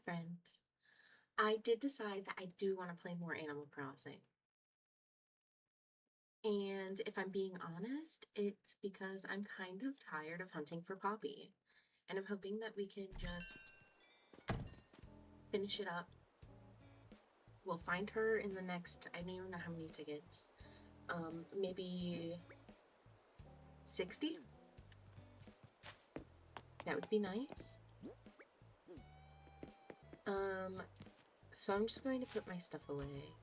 friends. I did decide that I do want to play more Animal Crossing. And if I'm being honest, it's because I'm kind of tired of hunting for Poppy. And I'm hoping that we can just finish it up. We'll find her in the next, I don't even know how many tickets. Maybe 60? That would be nice. So I'm just going to put my stuff away,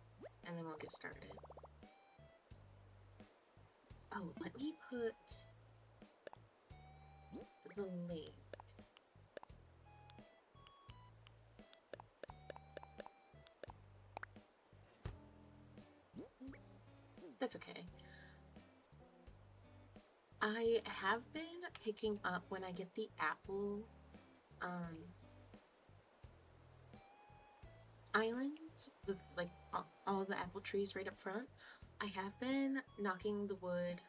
and then we'll get started. Oh, let me put the link. That's okay. I have been picking up when I get the apple, island with like all the apple trees right up front. I have been knocking the wood,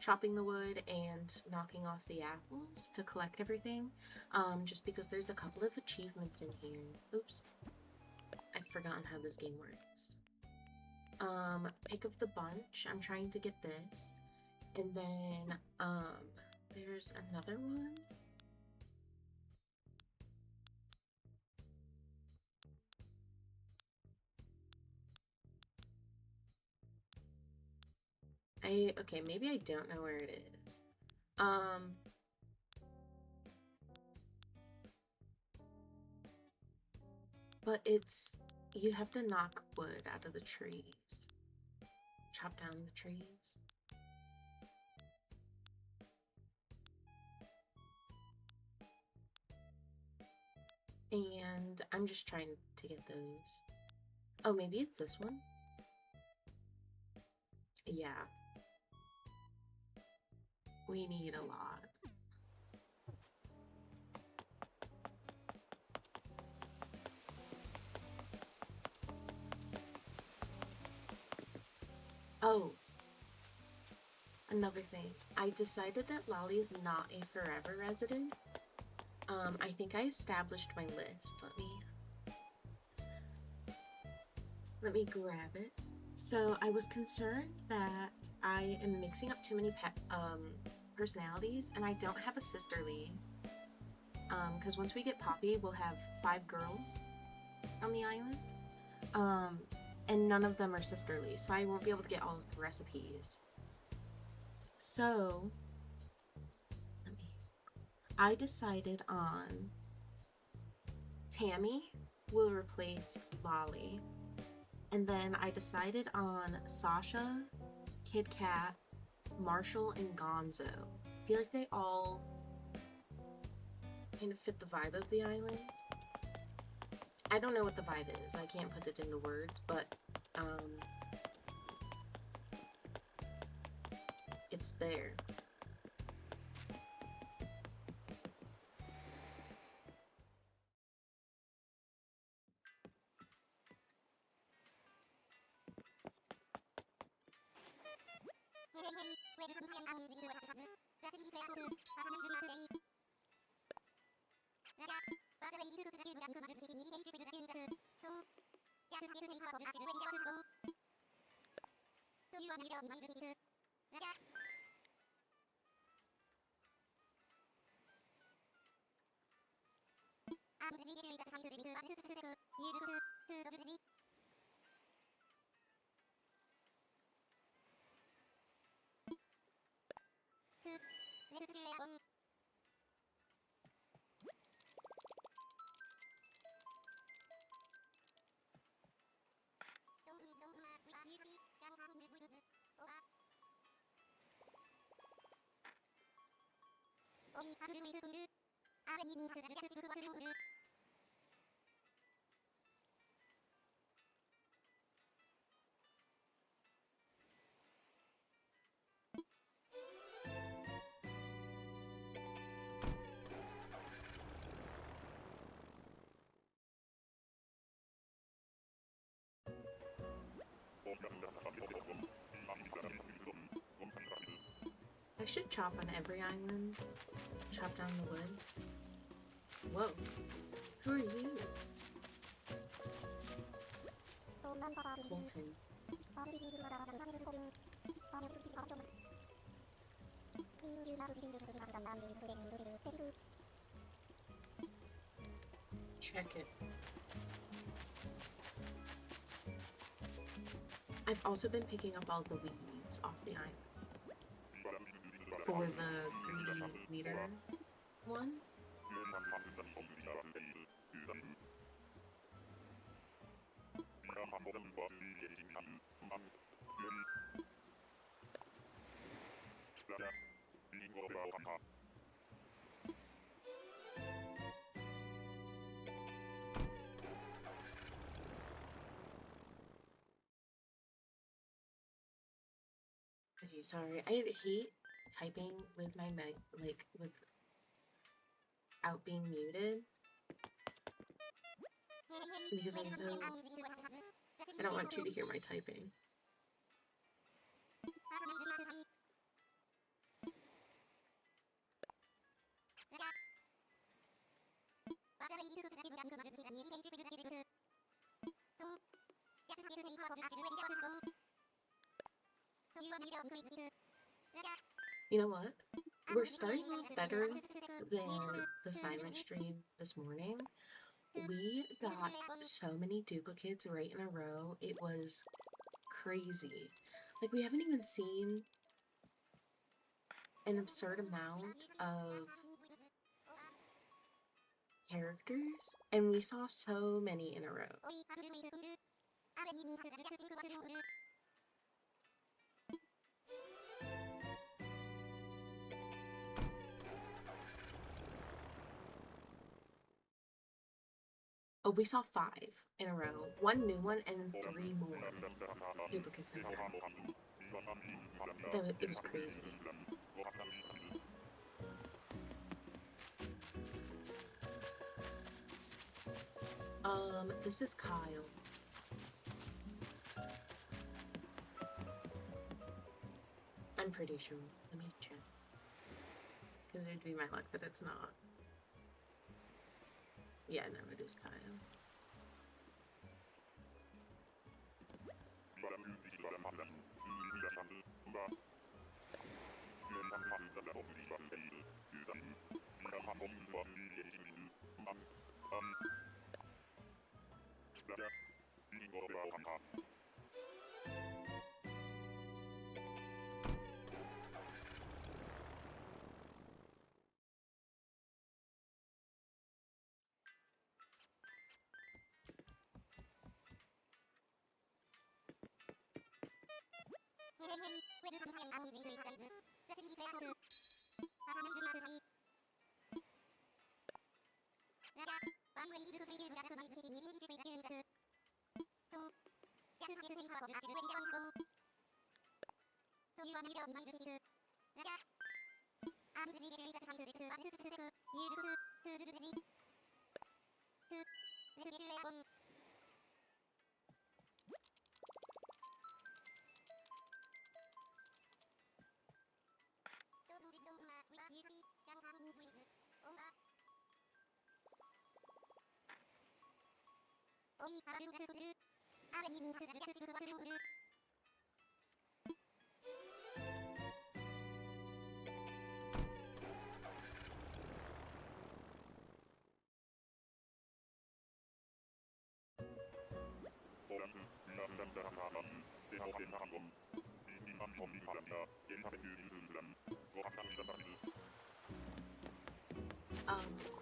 chopping the wood, and knocking off the apples to collect everything, just because there's a couple of achievements in here. Oops. I've forgotten how this game works. Pick up the bunch. I'm trying to get this. And then, there's another one. Okay, maybe I don't know where it is. But you have to knock wood out of the trees. Chop down the trees. And I'm just trying to get those. Oh, maybe it's this one? Yeah. We need a lot. Oh. Another thing. I decided that Lolly is not a forever resident. I think I established my list. Let me grab it. So I was concerned that I am mixing up too many personalities, and I don't have a sisterly. Because once we get Poppy, we'll have 5 girls on the island. And none of them are sisterly, so I won't be able to get all of the recipes. So, I decided on Tammy will replace Lolly. And then I decided on Sasha, Kid Kat, Marshall, and Gonzo. I feel like they all kind of fit the vibe of the island. I don't know what the vibe is. I can't put it into words, but it's there. I should chop on every island. Chop down the wood. Whoa. Who are you? Colton. Check it. I've also been picking up all the weeds off the island for the greedy leader one. Okay, sorry. I hate typing with my mic, like without being muted, because I don't want you to hear my typing. You know what? We're starting off better than the silent stream this morning. We got so many duplicates right in a row. It was crazy. Like, we haven't even seen an absurd amount of characters, and we saw so many in a row. Oh, we saw 5 in a row. 1 new one and then 3 more duplicates in a row. It was crazy. This is Kyle. I'm pretty sure. Let me check. Because it would be my luck that it's not. Yeah, no, it is Kyle.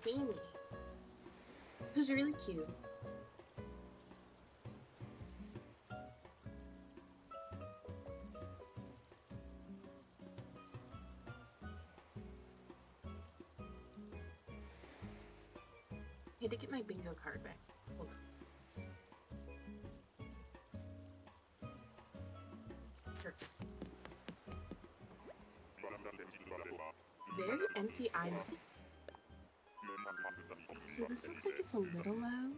Queenie, who's really cute. I had to get my bingo card back. Hold on. Perfect. Very empty island. So this looks like it's a little loud.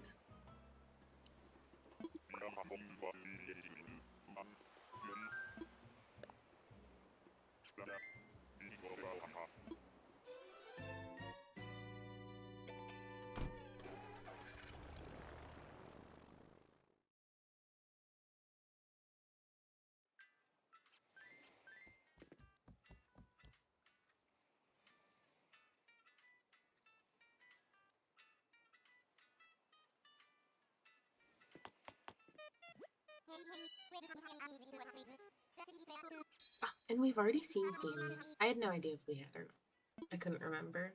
Ah, and we've already seen Queenie. I had no idea if we had or not. I couldn't remember.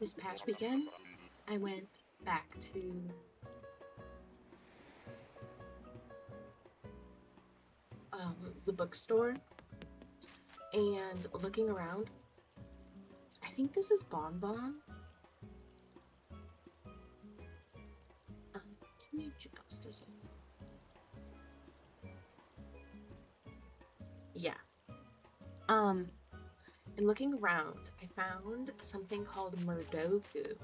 This past weekend, I went back to the bookstore and looking around. I think this is Bon Bon. Can you just a second? Yeah. And looking around, I found something called Murdoku.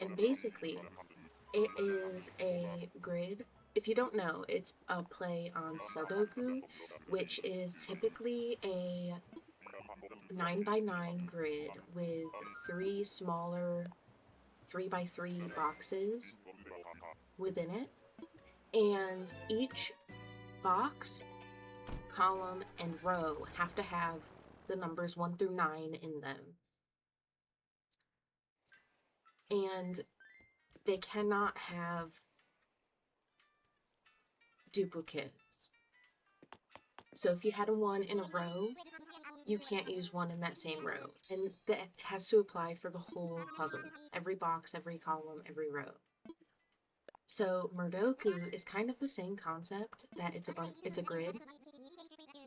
And basically, it is a grid. If you don't know, it's a play on Sudoku, which is typically a 9x9 grid with 3 smaller 3x3 boxes within it. And each box, column, and row have to have the numbers 1 through 9 in them. And they cannot have duplicates. So if you had a 1 in a row, you can't use 1 in that same row. And that has to apply for the whole puzzle. Every box, every column, every row. So Murdoku is kind of the same concept, that it's a grid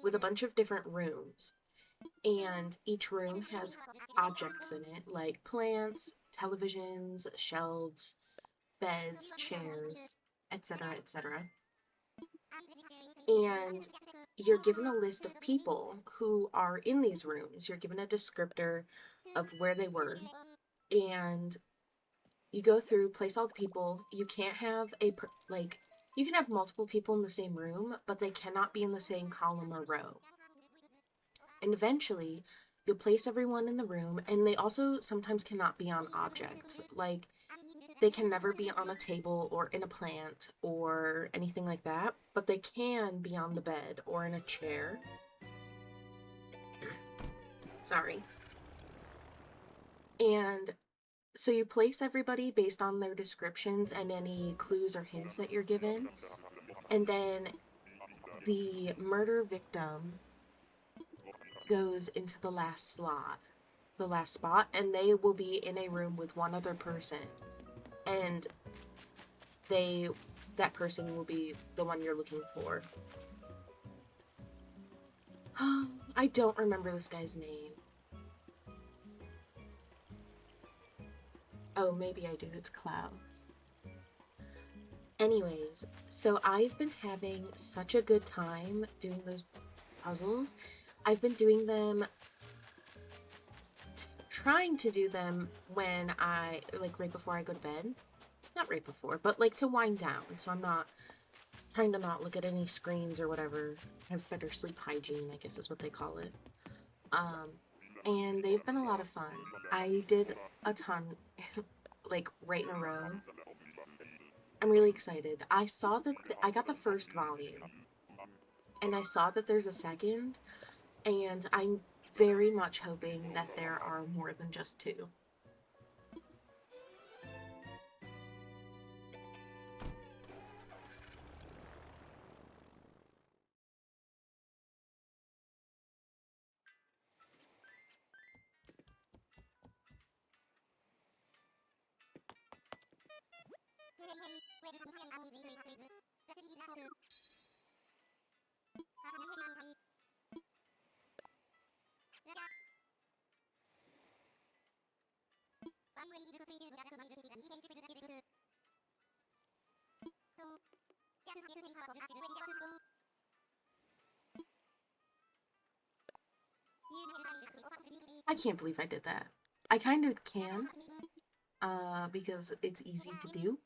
with a bunch of different rooms. And each room has objects in it, like plants, televisions, shelves, beds, chairs, etc., etc. And you're given a list of people who are in these rooms. You're given a descriptor of where they were. And you go through, place all the people. You can't have you can have multiple people in the same room, but they cannot be in the same column or row. And eventually, you'll place everyone in the room, and they also sometimes cannot be on objects. Like, they can never be on a table or in a plant or anything like that, but they can be on the bed or in a chair. Sorry. And so you place everybody based on their descriptions and any clues or hints that you're given. And then the murder victim goes into the last spot, and they will be in a room with one other person. And that person will be the one you're looking for. I don't remember this guy's name. Oh, maybe I do. It's Klaus. Anyways, so I've been having such a good time doing those puzzles. I've been doing them, trying to do them when right before I go to bed. Not right before, but to wind down, so I'm not trying to not look at any screens or whatever. Have better sleep hygiene, I guess is what they call it. And they've been a lot of fun. I did a ton, right in a row. I'm really excited. I saw that I got the first volume, and I saw that there's a second, and I'm very much hoping that there are more than just 2. I can't believe I did that. I kind of can, because it's easy to do.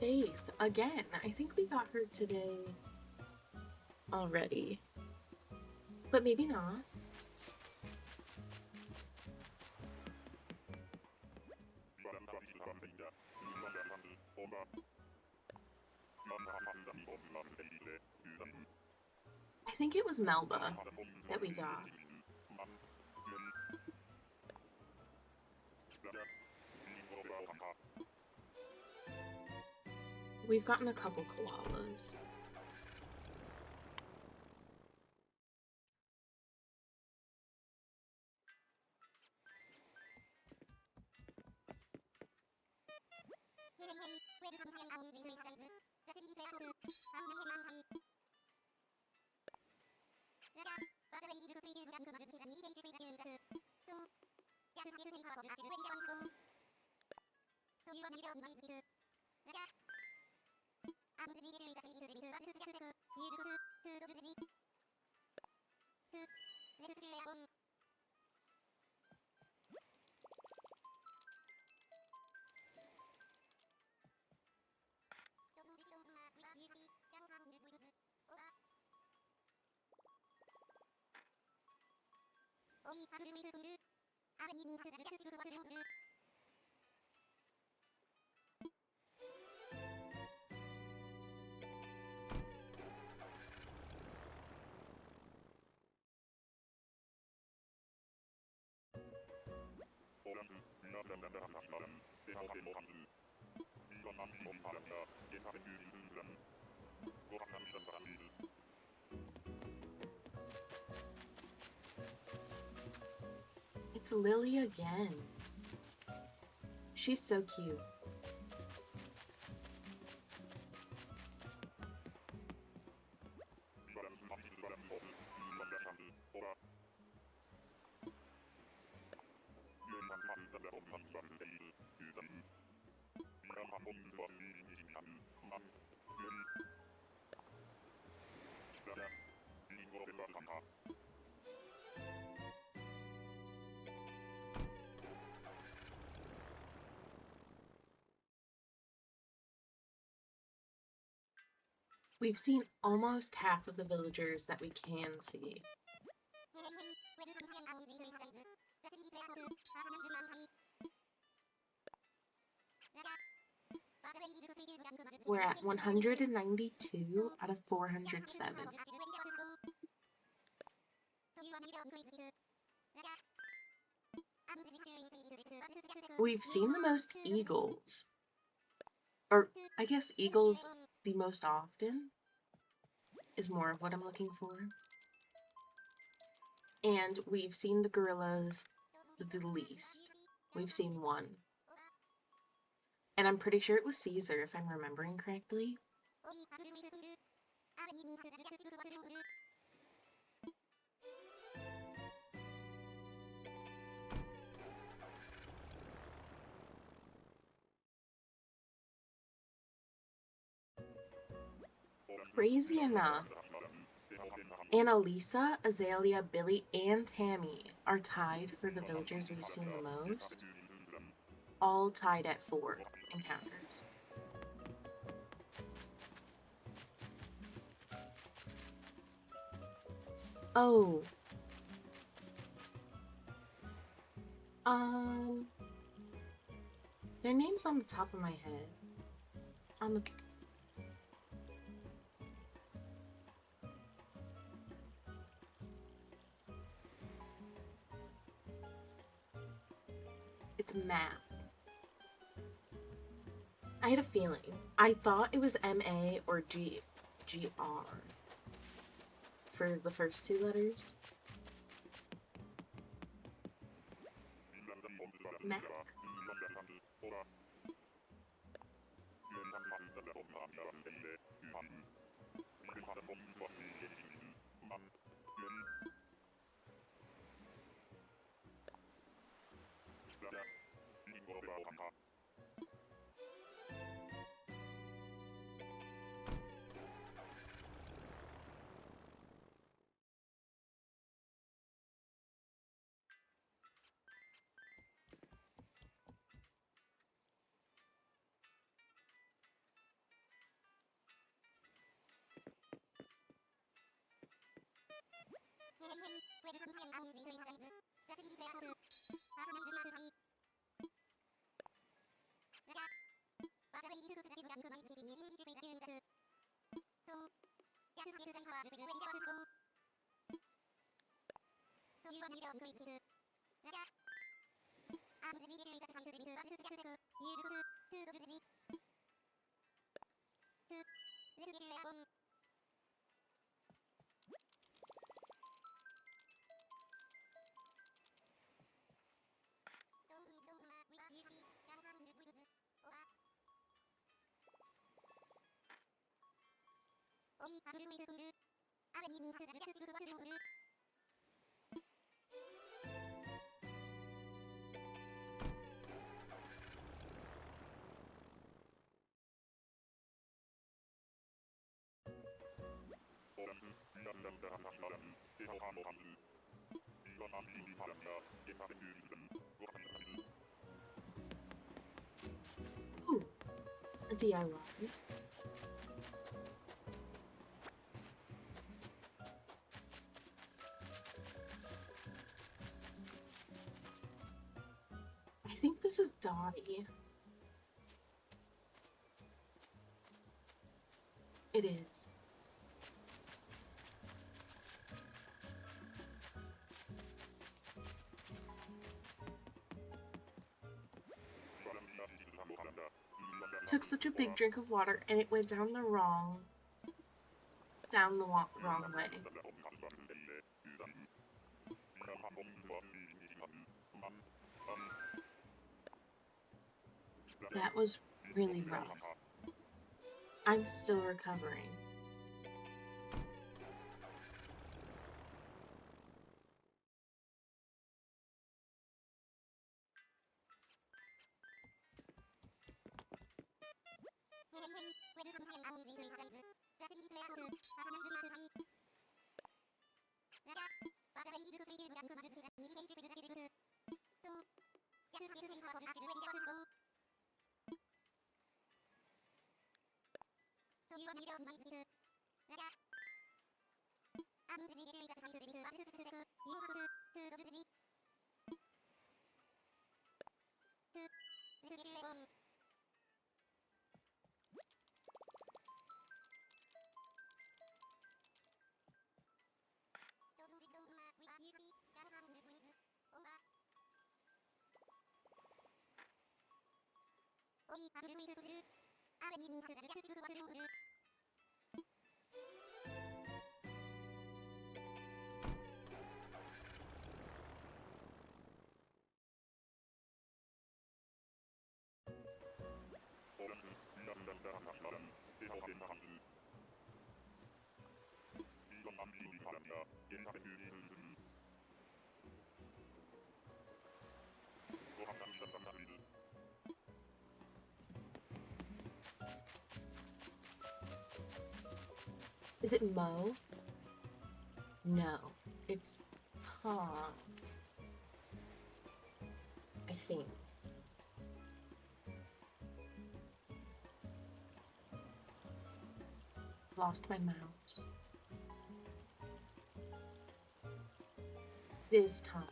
Faith, again. I think we got her today already. But maybe not. I think it was Melba that we got. We've gotten a couple koalas. It's Lily again. She's so cute. We've seen almost half of the villagers that we can see. We're at 192 out of 407. We've seen the most eagles. Or, I guess eagles the most often is more of what I'm looking for. And we've seen the gorillas the least. We've seen one. And I'm pretty sure it was Caesar, if I'm remembering correctly. Crazy enough, Annalisa, Azalea, Billy, and Tammy are tied for the villagers we've seen the most. All tied at 4 encounters. Oh. Their name's on the top of my head. On the... It's math. I had a feeling. I thought it was M-A or G-R for the first 2 letters. Mac. Ooh, a DIY. I think this is Dottie. It is. Took such a big drink of water and it went down the wrong way. That was really rough. I'm still recovering. Is it Mo? No, it's Tom. I think. Lost my mouse. It is Tom.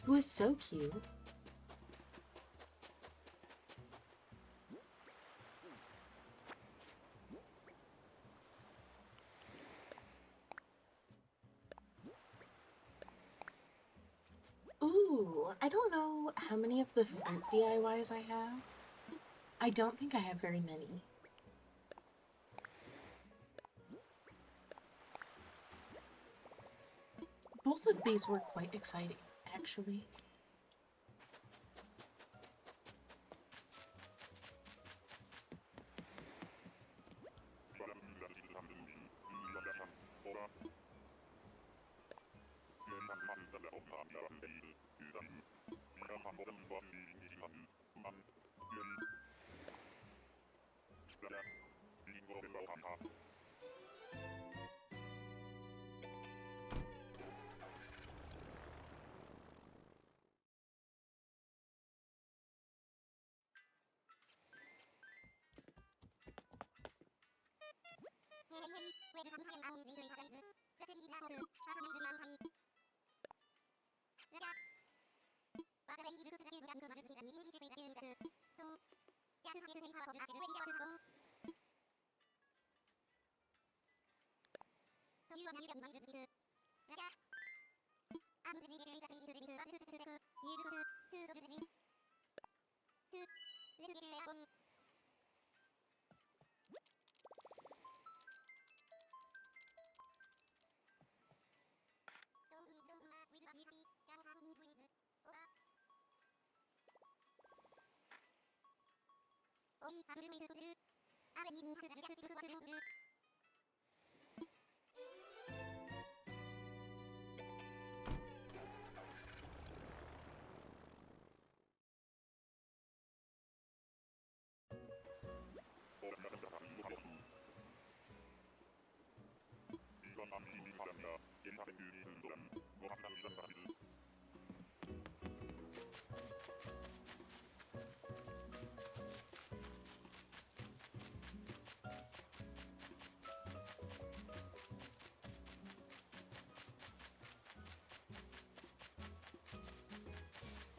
Who is so cute. Ooh, I don't know how many of the fruit DIYs I have. I don't think I have very many. Both of these were quite exciting, actually.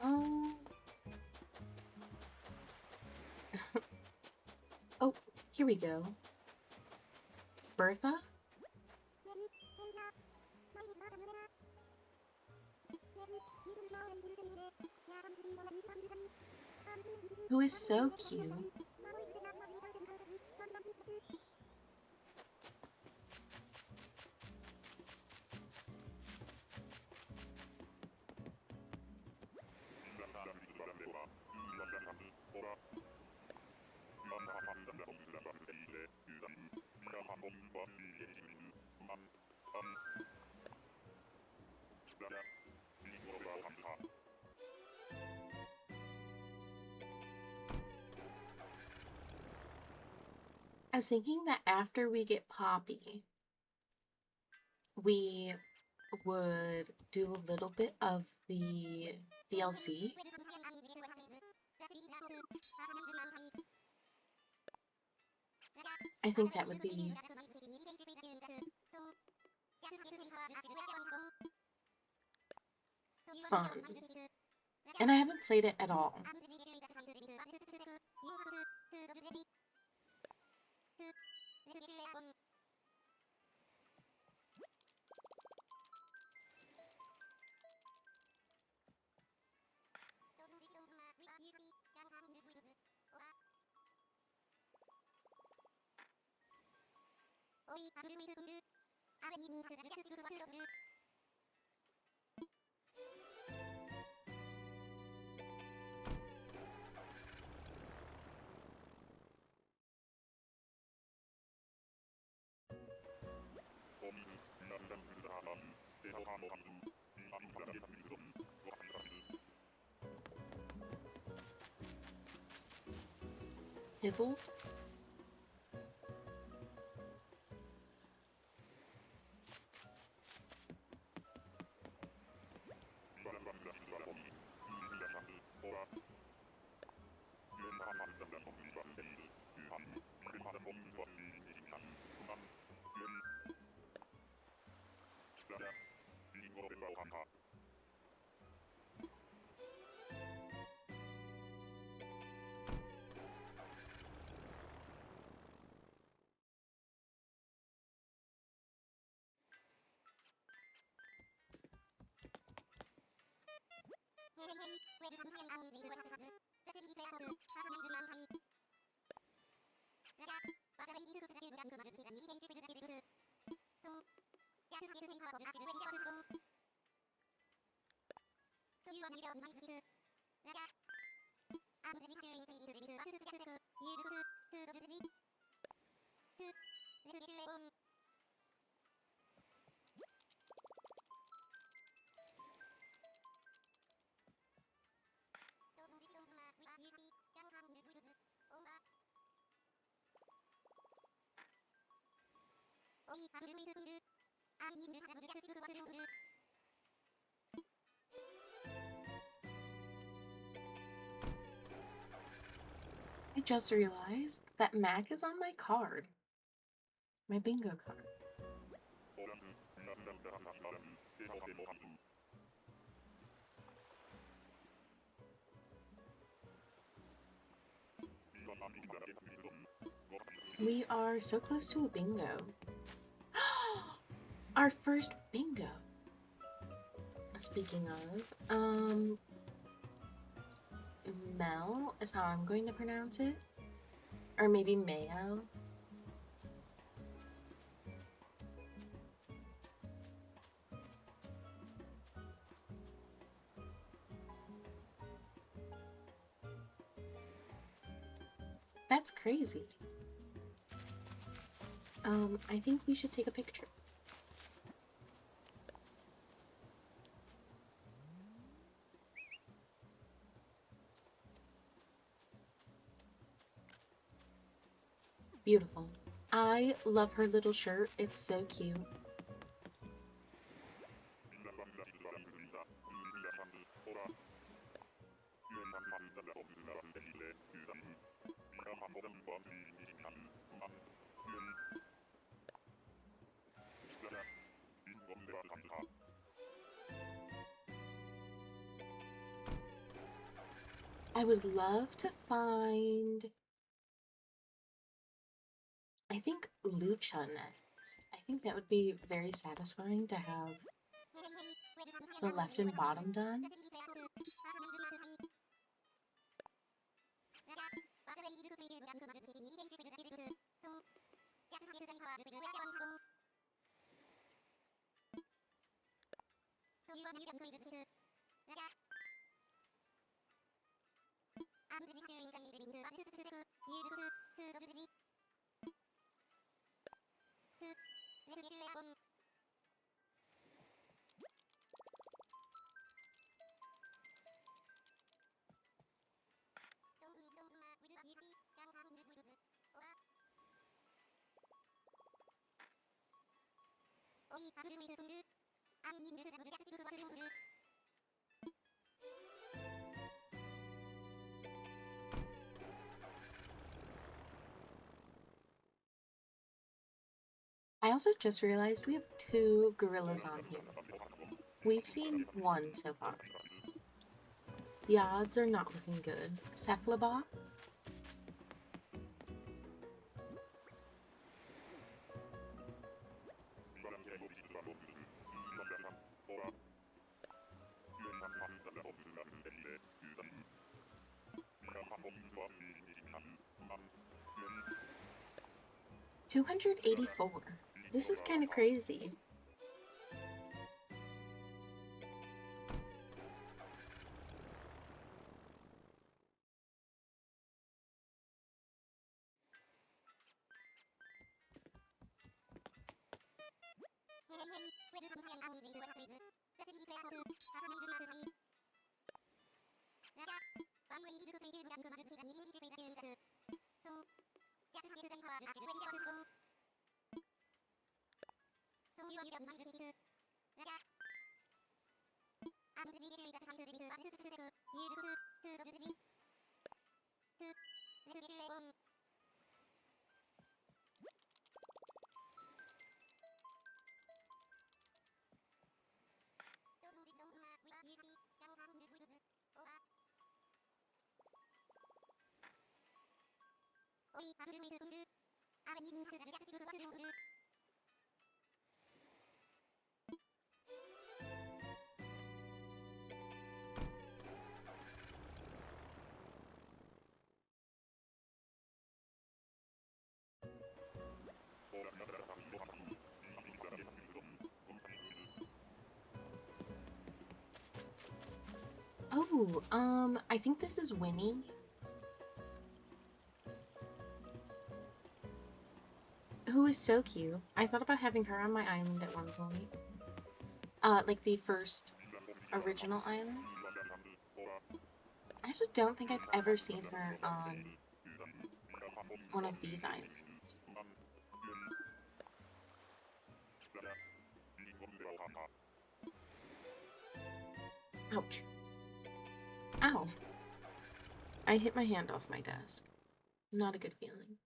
Um. Oh, here we go. Bertha? Who is so cute. I was thinking that after we get Poppy, we would do a little bit of the DLC. I think that would be fun. And I haven't played it at all. Tybalt? I just realized that Mac is on my card. My bingo card. We are so close to a bingo. Our first bingo. Speaking of, Mel is how I'm going to pronounce it. Or maybe Mayo. That's crazy. I think we should take a picture. Beautiful. I love her little shirt. It's so cute. I would love to find, I think, Lucha next. I think that would be very satisfying to have the left and bottom done. I also just realized we have 2 gorillas on here. We've seen 1 so far. The odds are not looking good. Cephalobot? $284. This is kind of crazy. Oh, I think this is Winnie. Who is so cute. I thought about having her on my island at one point. Like the first original island. I actually don't think I've ever seen her on one of these islands. Ouch. Ow. I hit my hand off my desk. Not a good feeling.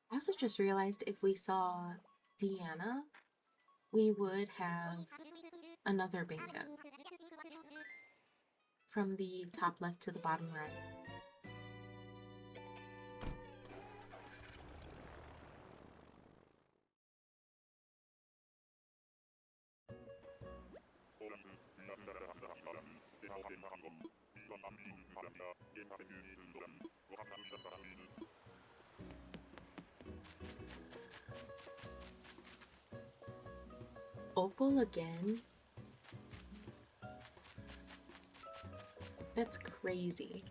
I also just realized if we saw Deanna, we would have another bingo from the top left to the bottom right. Opal again? That's crazy.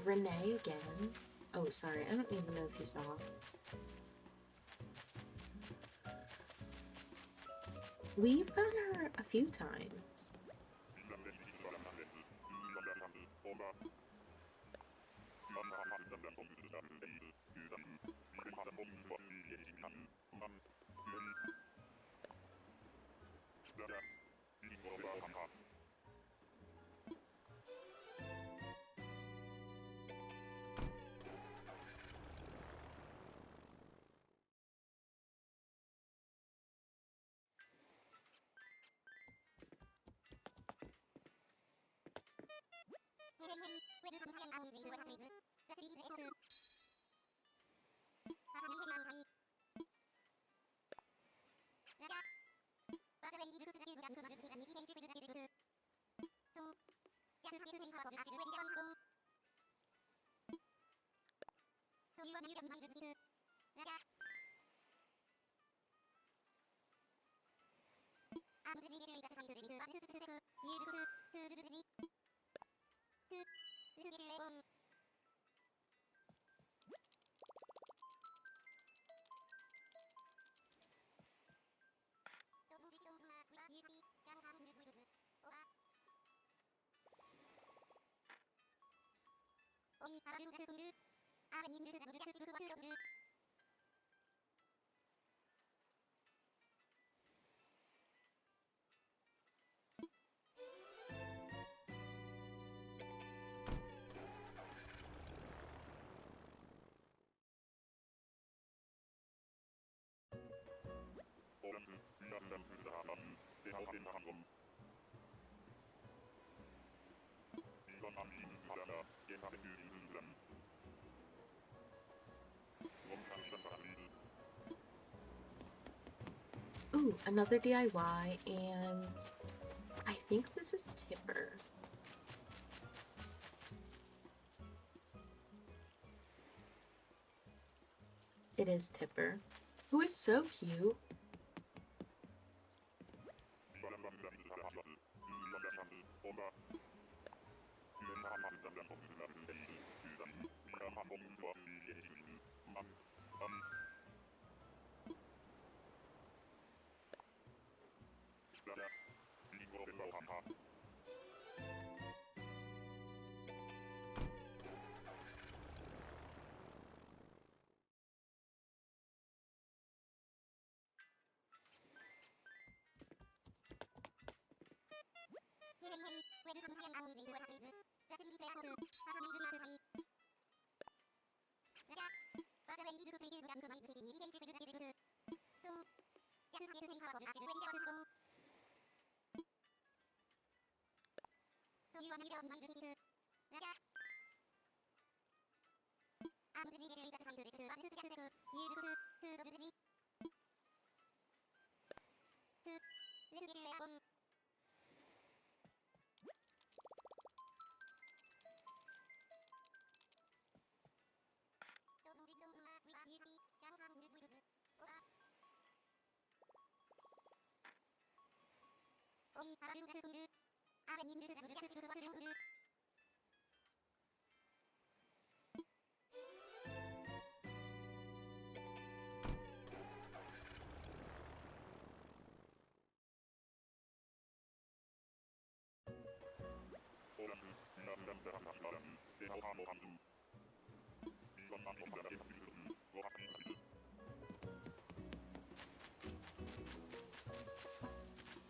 Renee again. Oh, sorry, I don't even know if you saw. We've gotten her a few times. Ooh, another DIY, and I think this is Tipper. It is Tipper, who is so cute.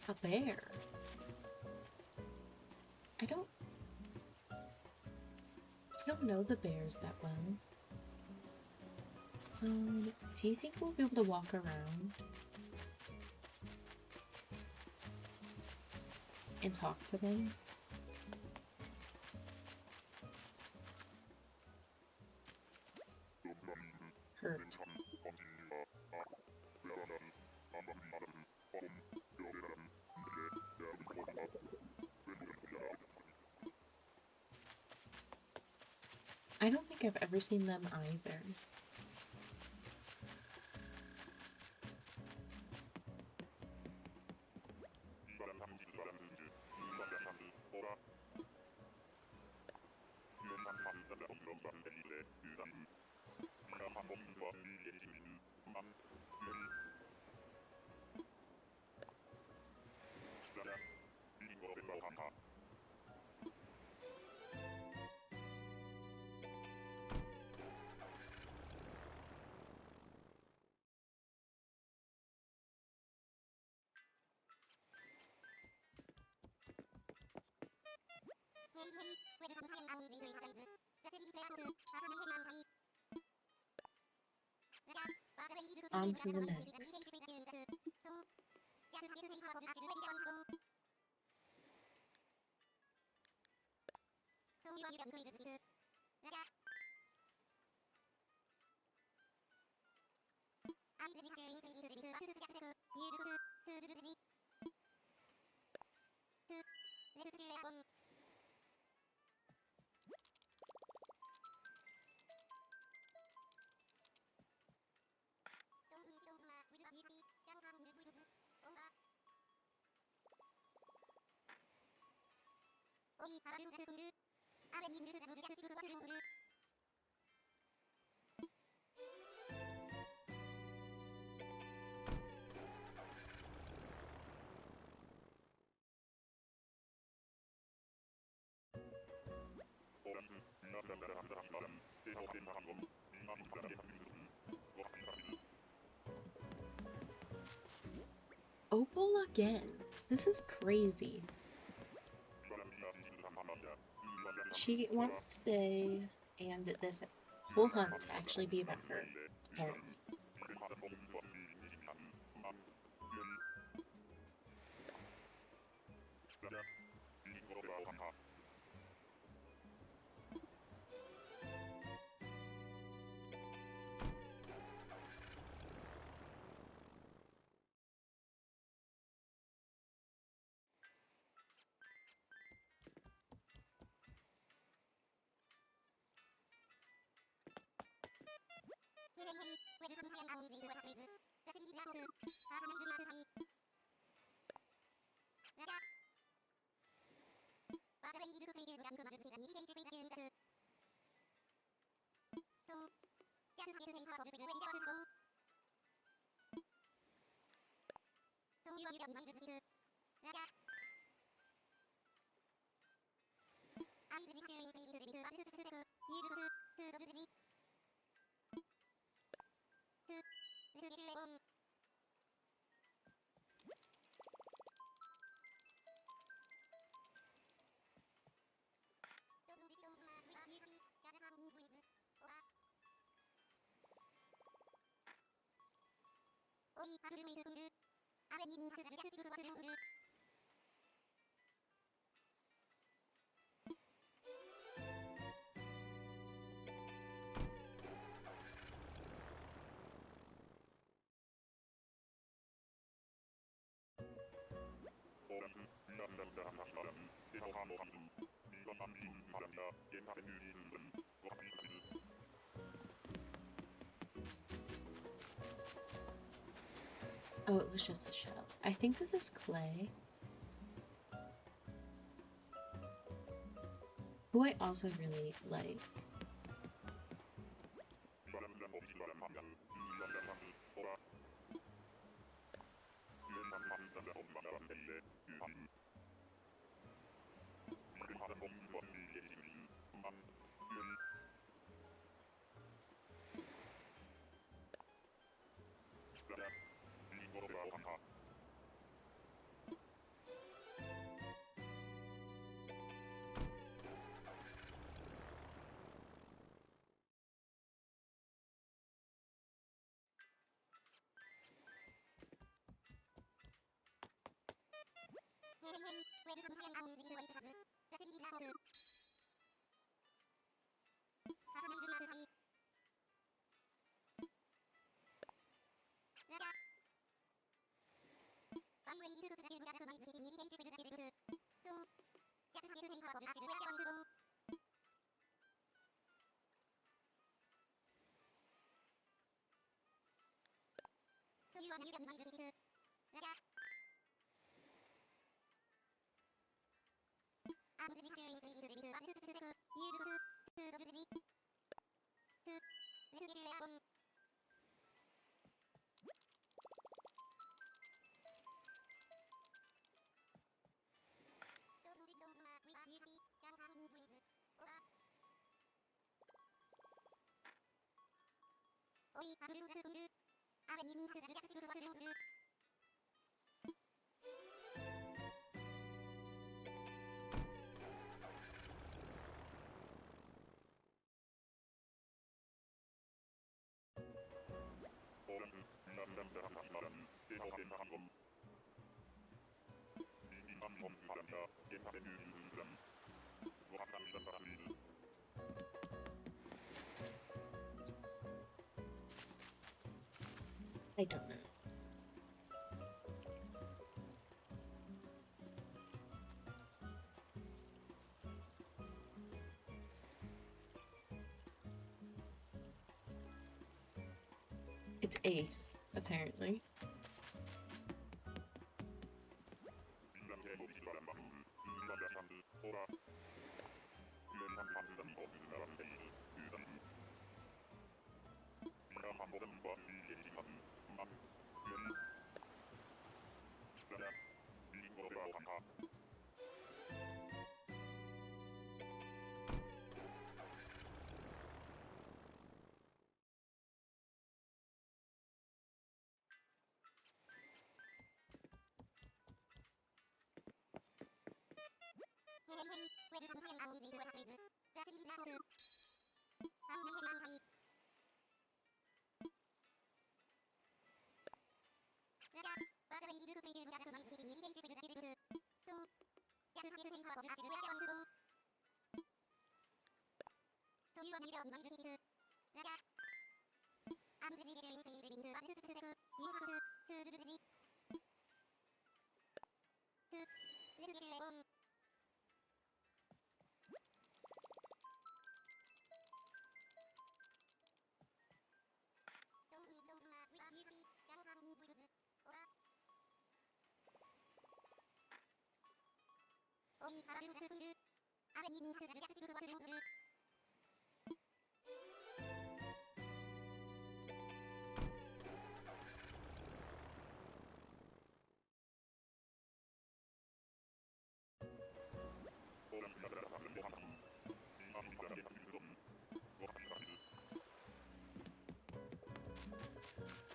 A bear. I don't know the bears that well. Do you think we'll be able to walk around and talk to them? Hurt. I don't think I've ever seen them either. On to the next. Opal again. This is crazy. She wants today and this whole hunt to actually be about her, apparently. Oh, it was just a shell. I think this is Clay, who I also really like. I don't know. It's Ace, apparently.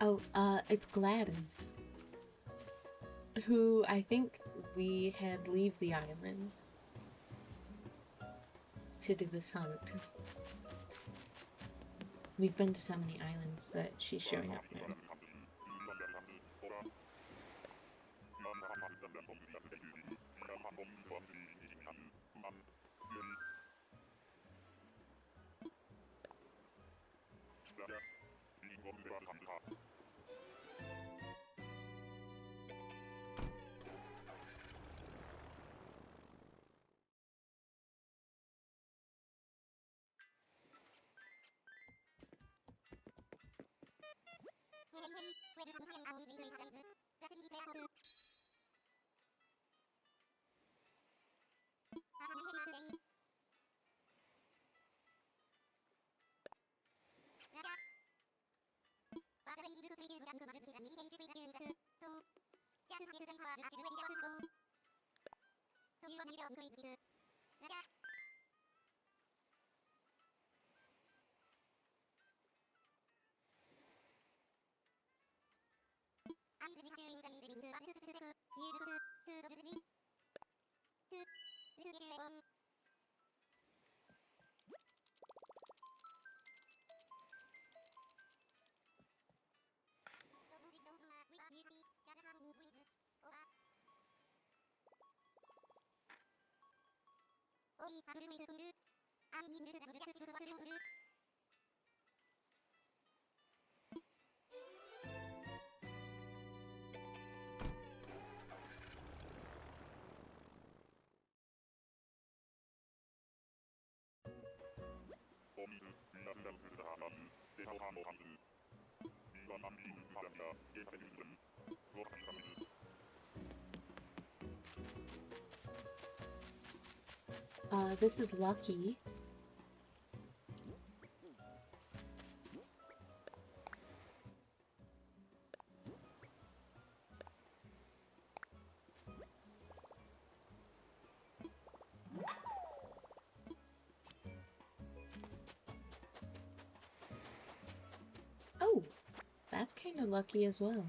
Oh, it's Gladys, who I think we had leave the island to do this hunt. We've been to so many islands that she's showing up now. This is Lucky. Oh, that's kind of lucky as well.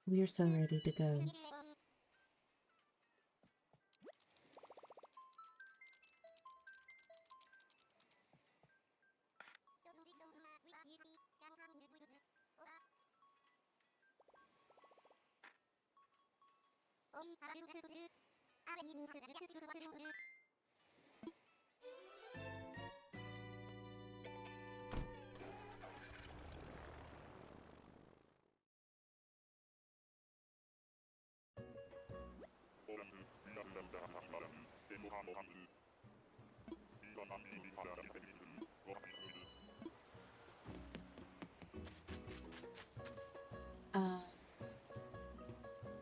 We're so ready to go.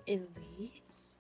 Elise?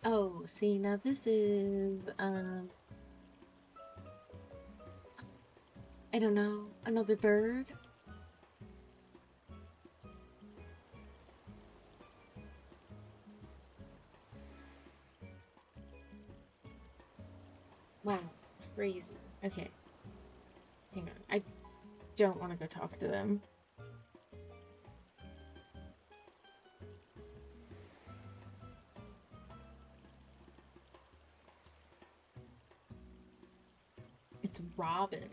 Oh, see, now this is, I don't know, another bird? Wow, crazy. Okay. Hang on, I don't want to go talk to them. It's Robin.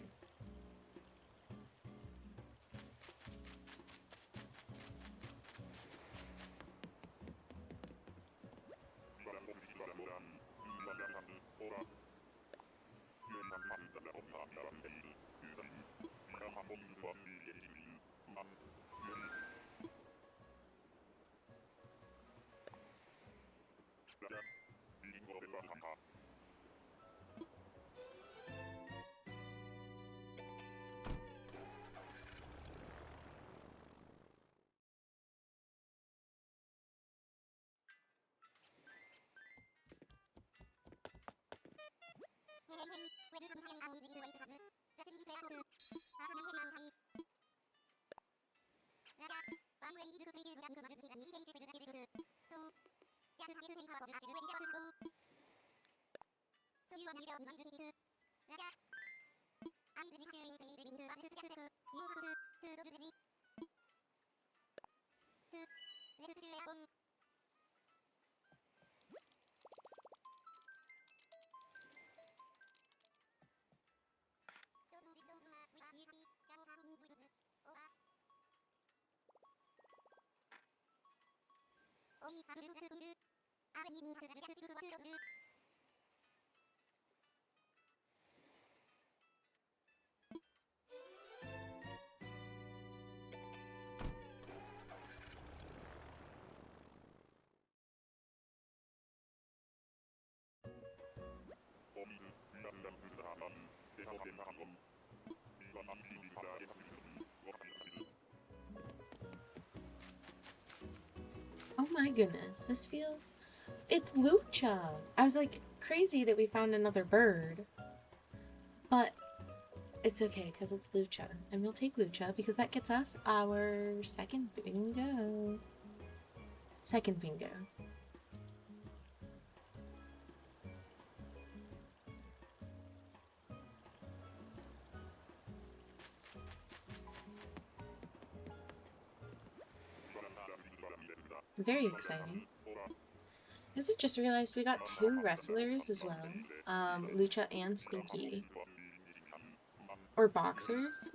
Oh my goodness, this feels... It's Lucha! I was like, crazy that we found another bird. But it's okay, because it's Lucha. And we'll take Lucha, because that gets us our second bingo. Second bingo. Very exciting. I also just realized we got 2 wrestlers as well. Lucha and Stinky. Or boxers.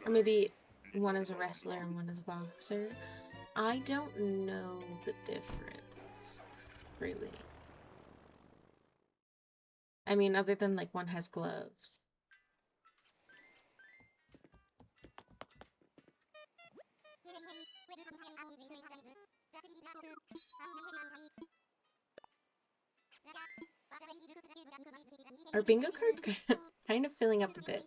Or maybe one is a wrestler and one is a boxer. I don't know the difference, really. I mean, other than like one has gloves. Our bingo card's kind of filling up a bit.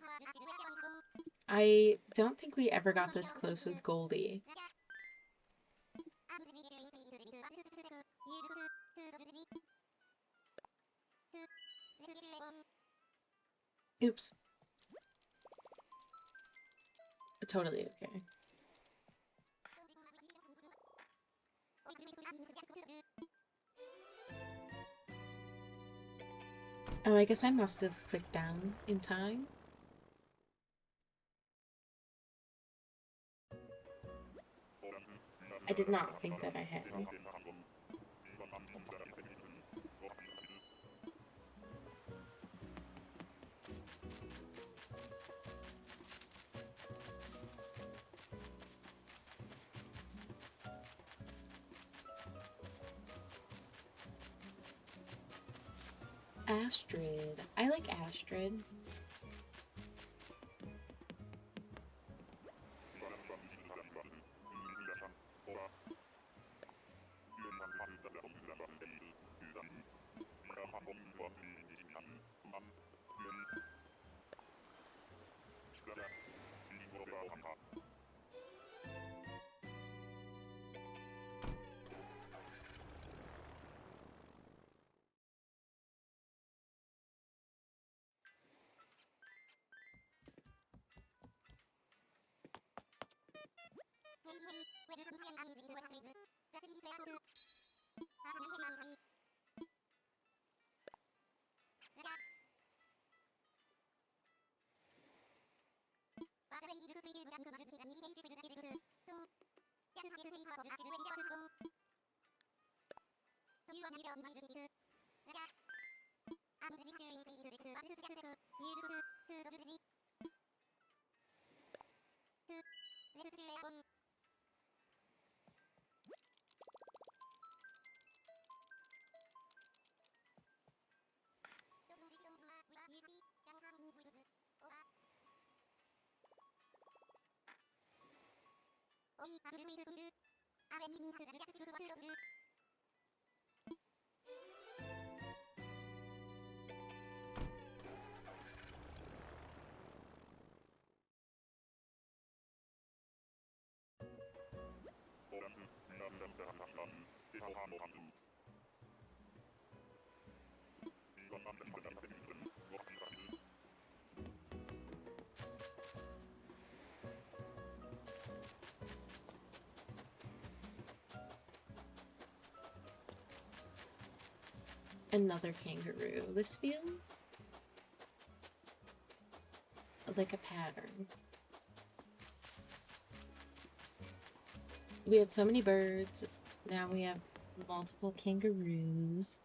I don't think we ever got this close with Goldie. Oops. Totally okay. Oh, I guess I must have clicked down in time. I did not think that I had. Astrid. I like Astrid. Another kangaroo. This feels like a pattern. We had so many birds. Now we have multiple kangaroos.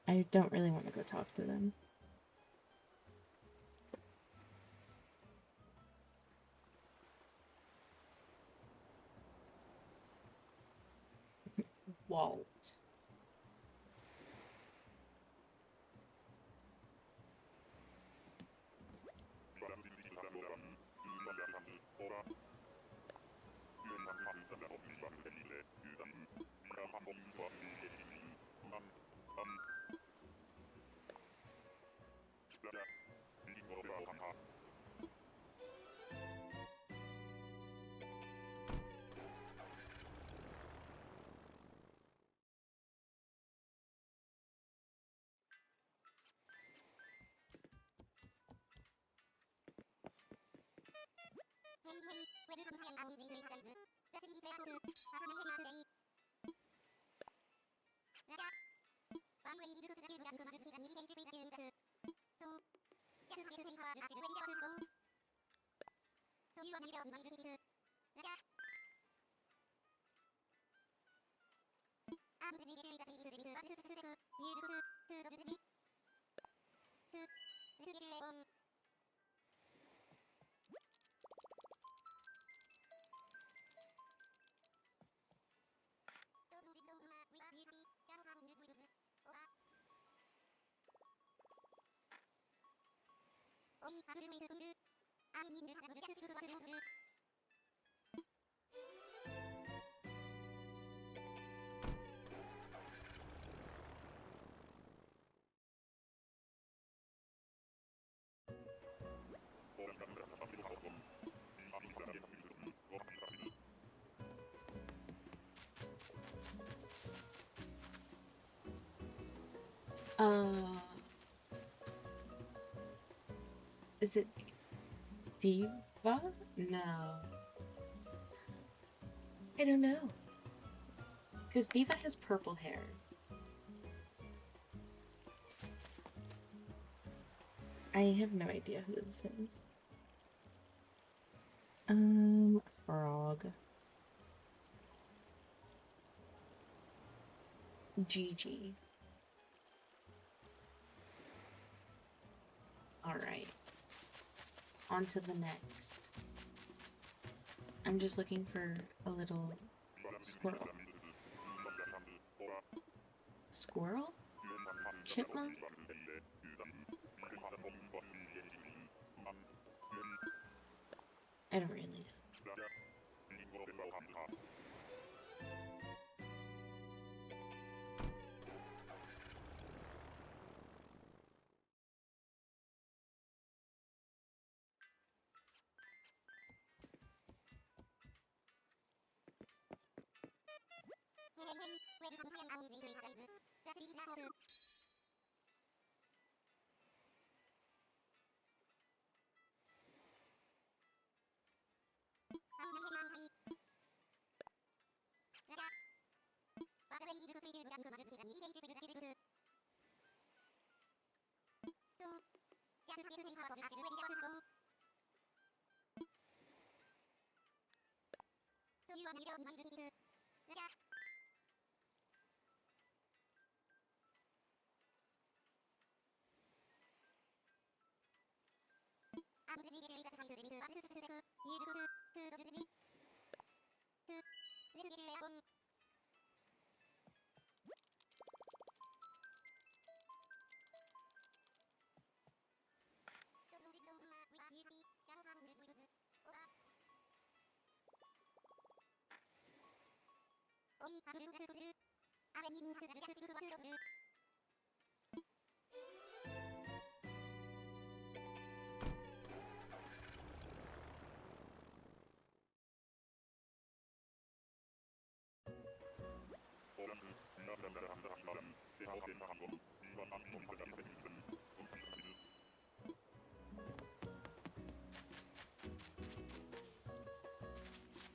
I don't really want to go talk to them. Walt. Is it Diva? No. I don't know. Because Diva has purple hair. I have no idea who this is. Frog. Gigi. Alright. On to the next. I'm just looking for a little squirrel. Squirrel? Chipmunk? I don't really know.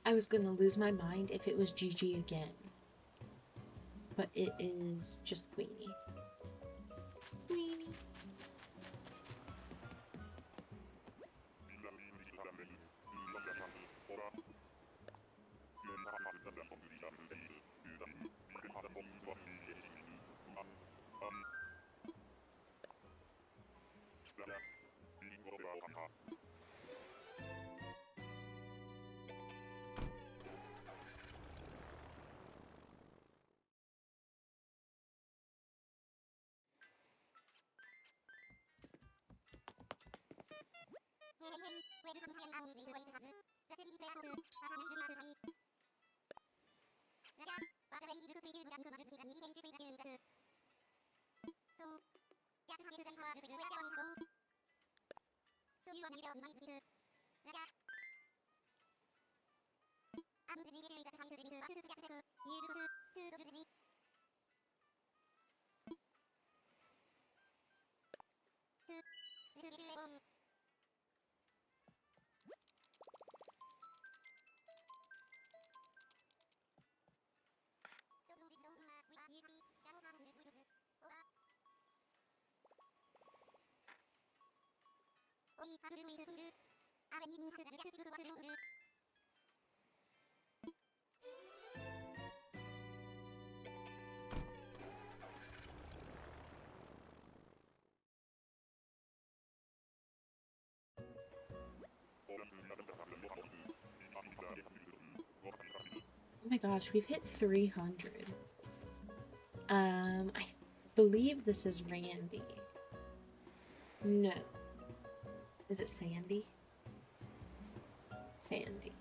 I was gonna lose my mind if it was Gigi again. But it is just Queenie. Queenie. Oh my gosh, we've hit 300. I believe this is Randy. No. Is it Sandy? Sandy.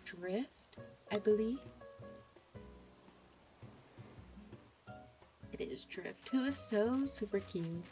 Drift, I believe. It is Drift, who is so super cute.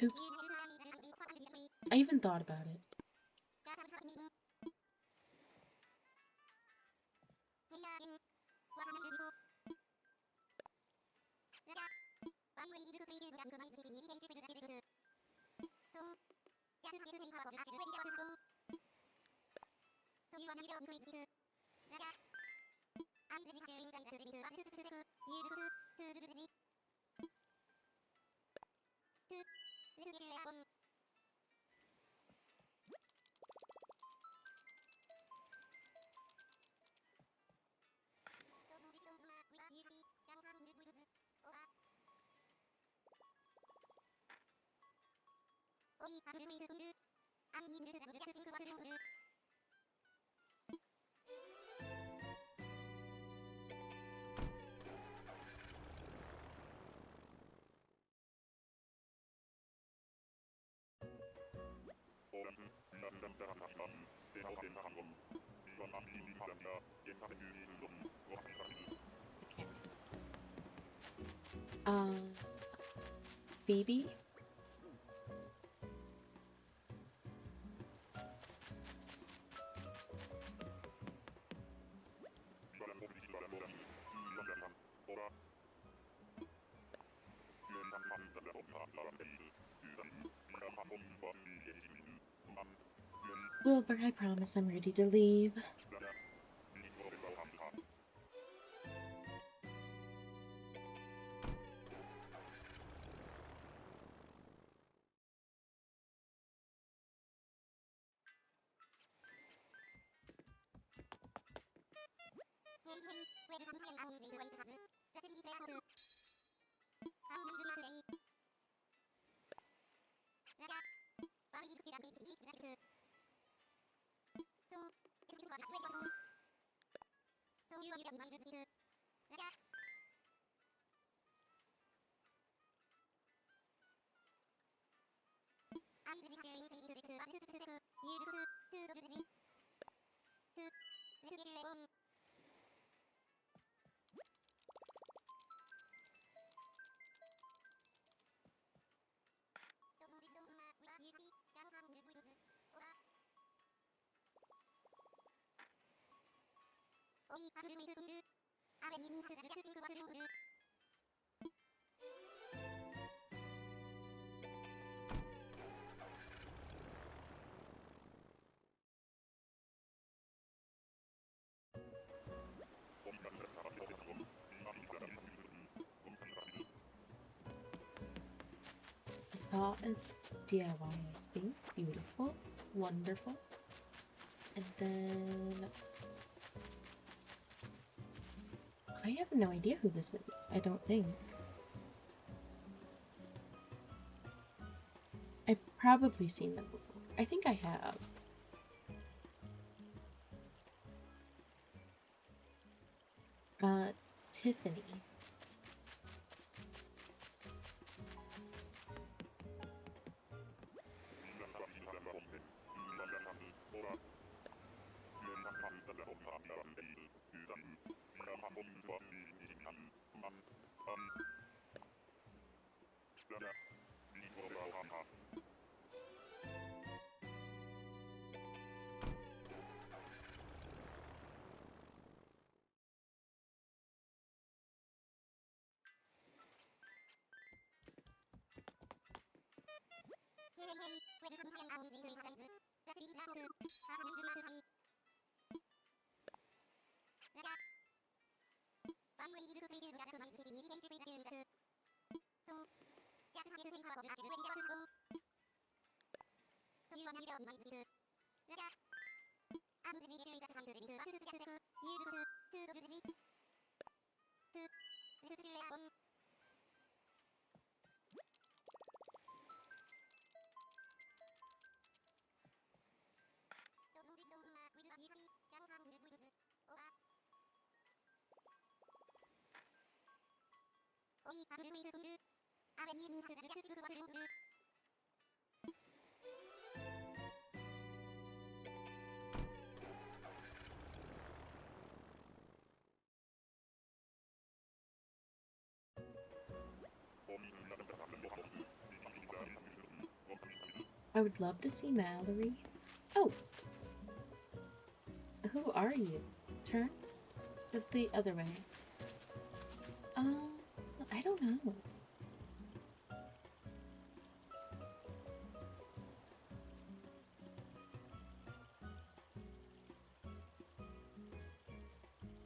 Oops. I even thought about it. Okay. Phoebe? Wilbur, I promise I'm ready to leave. I saw a DIY, I think. Beautiful. Wonderful. And then I have no idea who this is. I don't think. I've probably seen them before. I think I have. Tiffany. I would love to see Mallory. Oh! Who are you? Turn the other way. I don't know.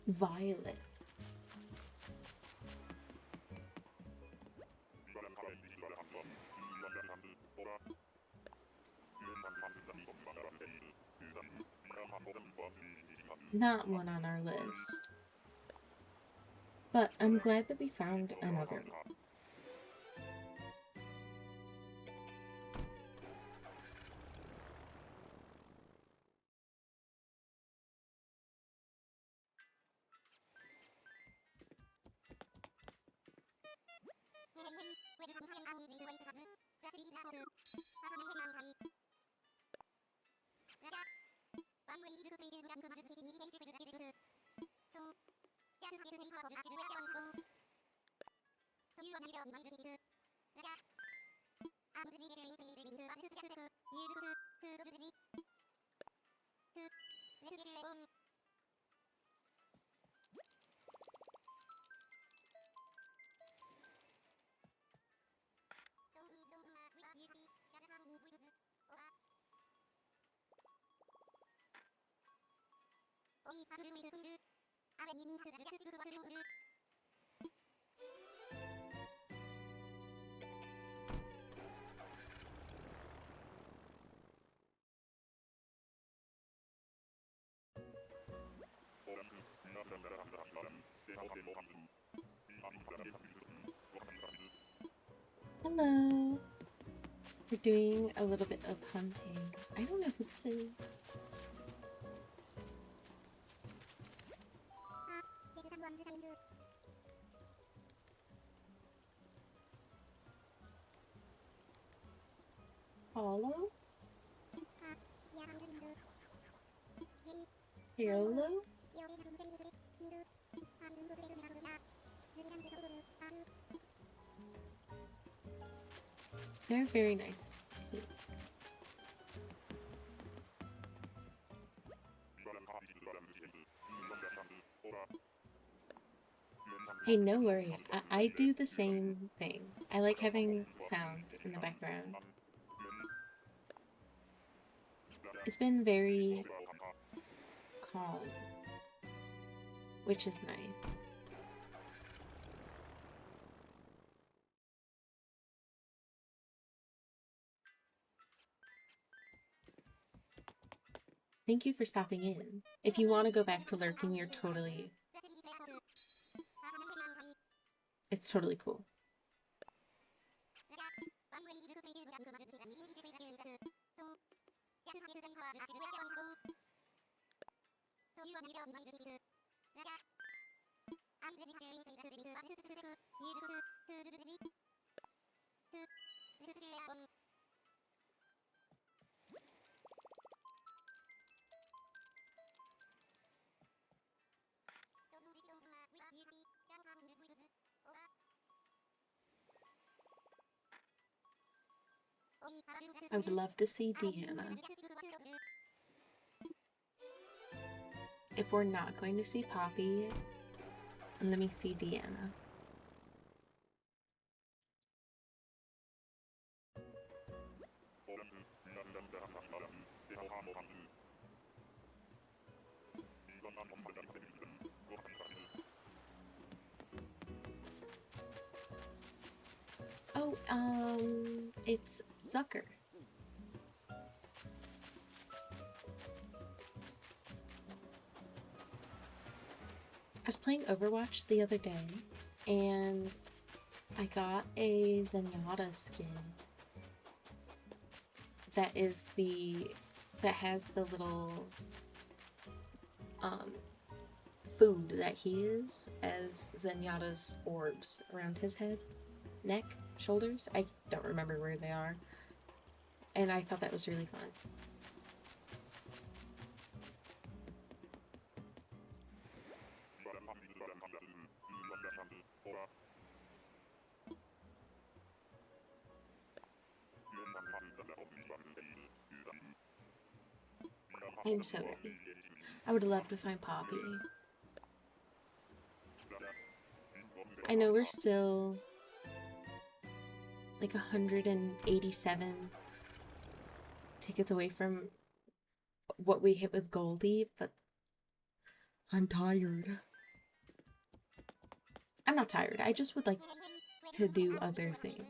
Violet. Not one on our list. But I'm glad that we found another one. Hello. We're doing a little bit of hunting. I don't know who this is. Hollow? Hello? They're very nice. Hey, no worry. I do the same thing. I like having sound in the background. It's been very calm, which is nice. Thank you for stopping in. If you want to go back to lurking, you're totally... It's totally cool. I would love to see Deanna. If we're not going to see Poppy, let me see Deanna. Oh, it's Zucker. I was playing Overwatch the other day, and I got a Zenyatta skin that has the little food that he is as Zenyatta's orbs around his head, neck, shoulders. I don't remember where they are. And I thought that was really fun. I'm so happy. I would love to find Poppy. I know we're still like 187 tickets away from what we hit with Goldie, but I'm tired. I'm not tired. I just would like to do other things.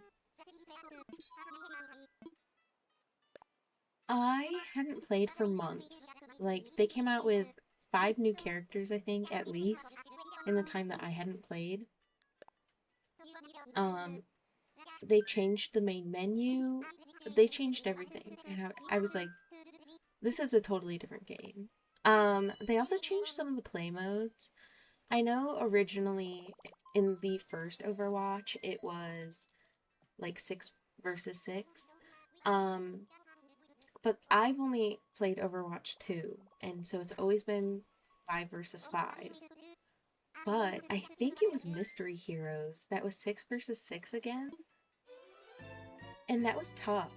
I hadn't played for months. Like, they came out with 5 new characters, I think, at least, in the time that I hadn't played. They changed the main menu. They changed everything. And I was like, this is a totally different game. They also changed some of the play modes. I know originally in the first Overwatch, it was like 6 versus 6. But I've only played Overwatch 2, and so it's always been 5 versus 5. But I think it was Mystery Heroes that was 6 versus 6 again. And that was tough.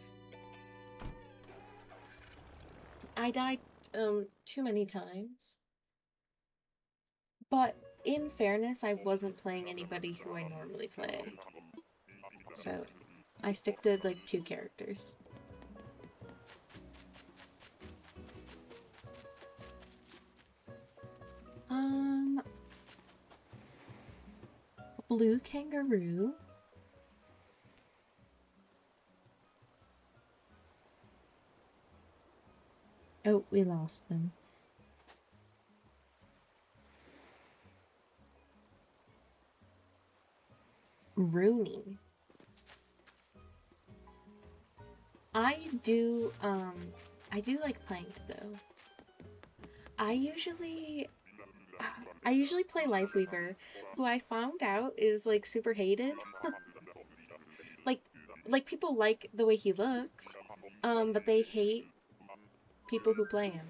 I died too many times. But in fairness, I wasn't playing anybody who I normally play. So I stick to like 2 characters. Blue kangaroo. Oh, we lost them. Rooney. I do, I do like playing it though. I usually, I usually play Lifeweaver, who I found out is like super hated. like, like people like the way he looks, but they hate people who play him,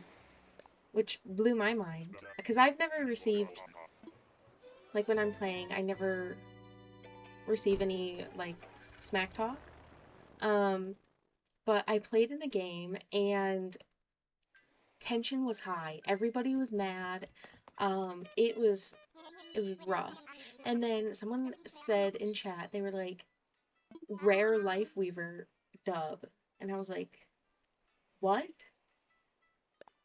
which blew my mind. Because I've never received, like when I'm playing, I never receive any like smack talk. Um, but I played in a game and tension was high. Everybody was mad. It was rough. And then someone said in chat, they were like, rare Life Weaver dub. And I was like, what?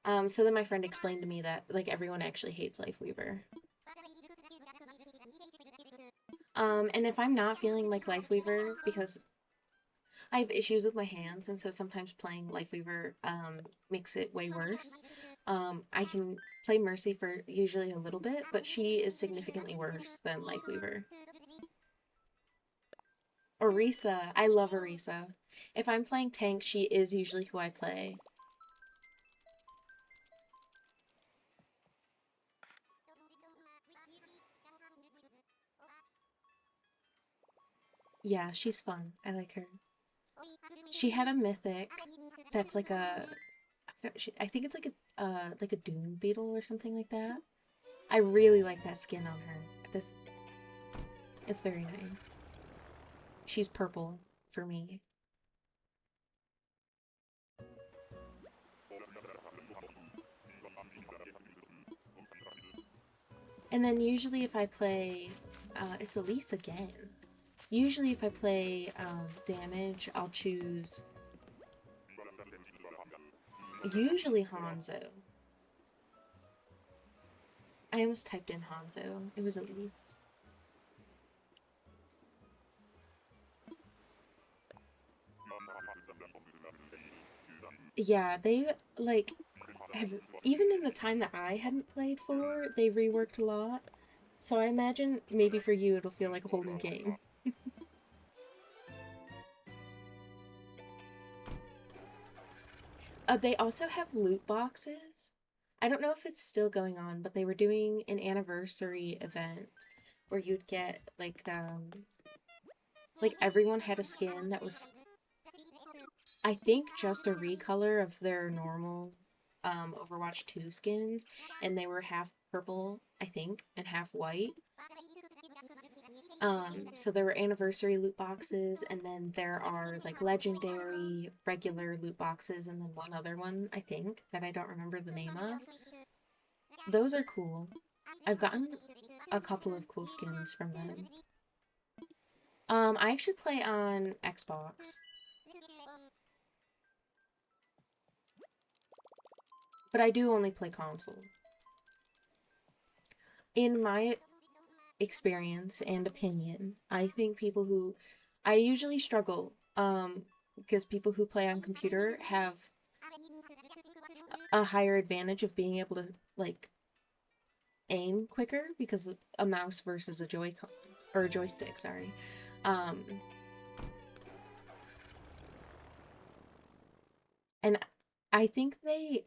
So then my friend explained to me that like everyone actually hates Life Weaver. And if I'm not feeling like Life Weaver because I have issues with my hands, and so sometimes playing Life Weaver makes it way worse. I can play Mercy for usually a little bit, but she is significantly worse than Life Weaver. Orisa, I love Orisa. If I'm playing tank, she is usually who I play. Yeah, she's fun. I like her. She had a mythic that's like a, I think it's like a Doom Beetle or something like that. I really like that skin on her. This, it's very nice. She's purple for me. And then usually if I play, it's Elise again. Usually if I play damage, I'll choose usually Hanzo. I almost typed in Hanzo. It was Elise. Yeah, they like have even in the time that I hadn't played for, they reworked a lot. So I imagine maybe for you it'll feel like a whole new game. They also have loot boxes. I don't know if it's still going on, but they were doing an anniversary event where you'd get like everyone had a skin that was I think just a recolor of their normal Overwatch 2 skins, and they were half purple, I think, and half white. So there were anniversary loot boxes, and then there are like legendary regular loot boxes, and then one other one, I think, that I don't remember the name of. Those are cool. I've gotten a couple of cool skins from them. I actually play on Xbox, but I do only play console. In my experience and opinion, I think people who I usually struggle because people who play on computer have a higher advantage of being able to like aim quicker because of a mouse versus a joy-con or a joystick, sorry. Um and I think they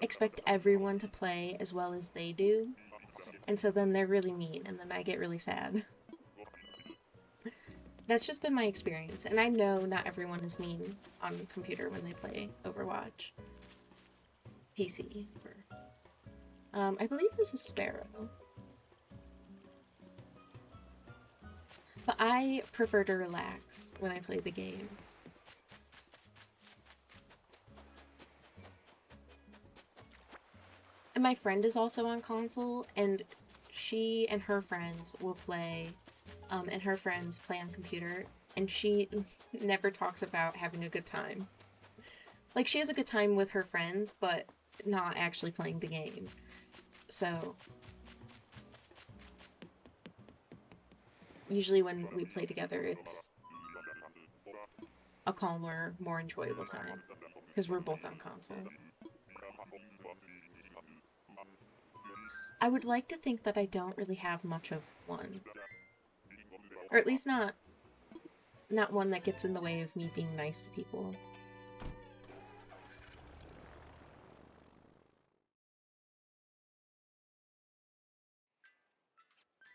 expect everyone to play as well as they do. And so then they're really mean and then I get really sad. That's just been my experience, and I know not everyone is mean on computer when they play Overwatch. PC for. I believe this is Sparrow. But I prefer to relax when I play the game. And my friend is also on console, and she and her friends will play, and her friends play on computer, and she never talks about having a good time. Like, she has a good time with her friends, but not actually playing the game. So, usually when we play together, it's a calmer, more enjoyable time, because we're both on console. I would like to think that I don't really have much of one. Or at least not one that gets in the way of me being nice to people.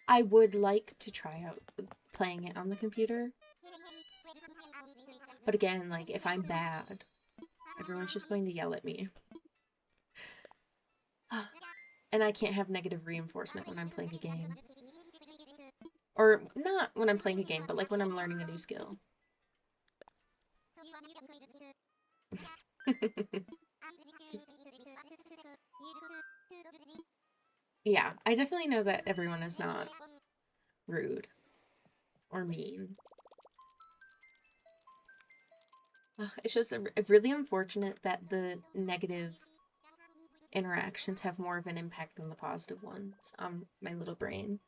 I would like to try out playing it on the computer. But again, like, if I'm bad, everyone's just going to yell at me. And I can't have negative reinforcement when I'm playing a game. Or not when I'm playing a game, but like when I'm learning a new skill. Yeah, I definitely know that everyone is not rude or mean. It's just really unfortunate that the negative interactions have more of an impact than the positive ones on my little brain.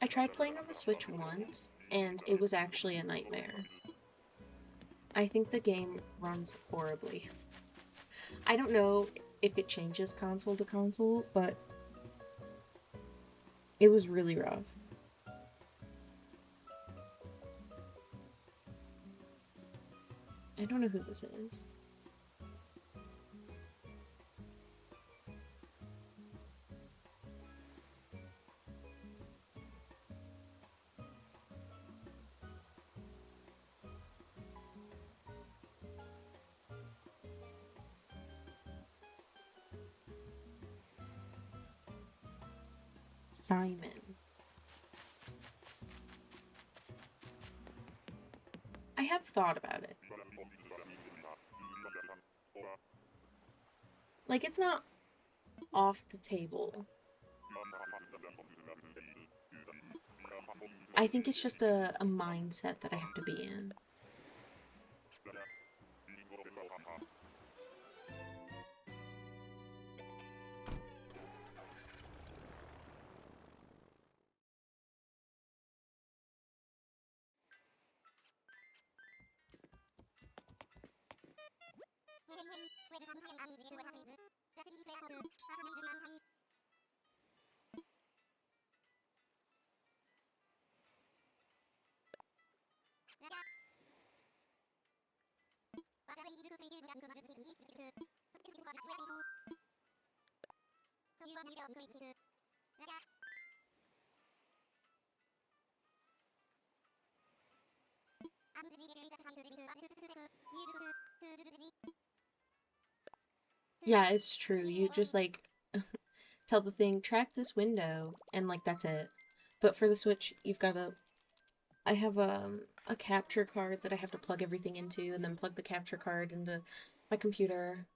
I tried playing on the Switch once, and it was actually a nightmare. I think the game runs horribly. I don't know if it changes console to console, but it was really rough. I don't know who this is. Simon. I have thought about it. Like, it's not off the table. I think it's just a mindset that I have to be in. Yeah, it's true. You just like tell the thing, track this window, and like that's it. But for the Switch, you've got to. I have a capture card that I have to plug everything into, and then plug the capture card into my computer.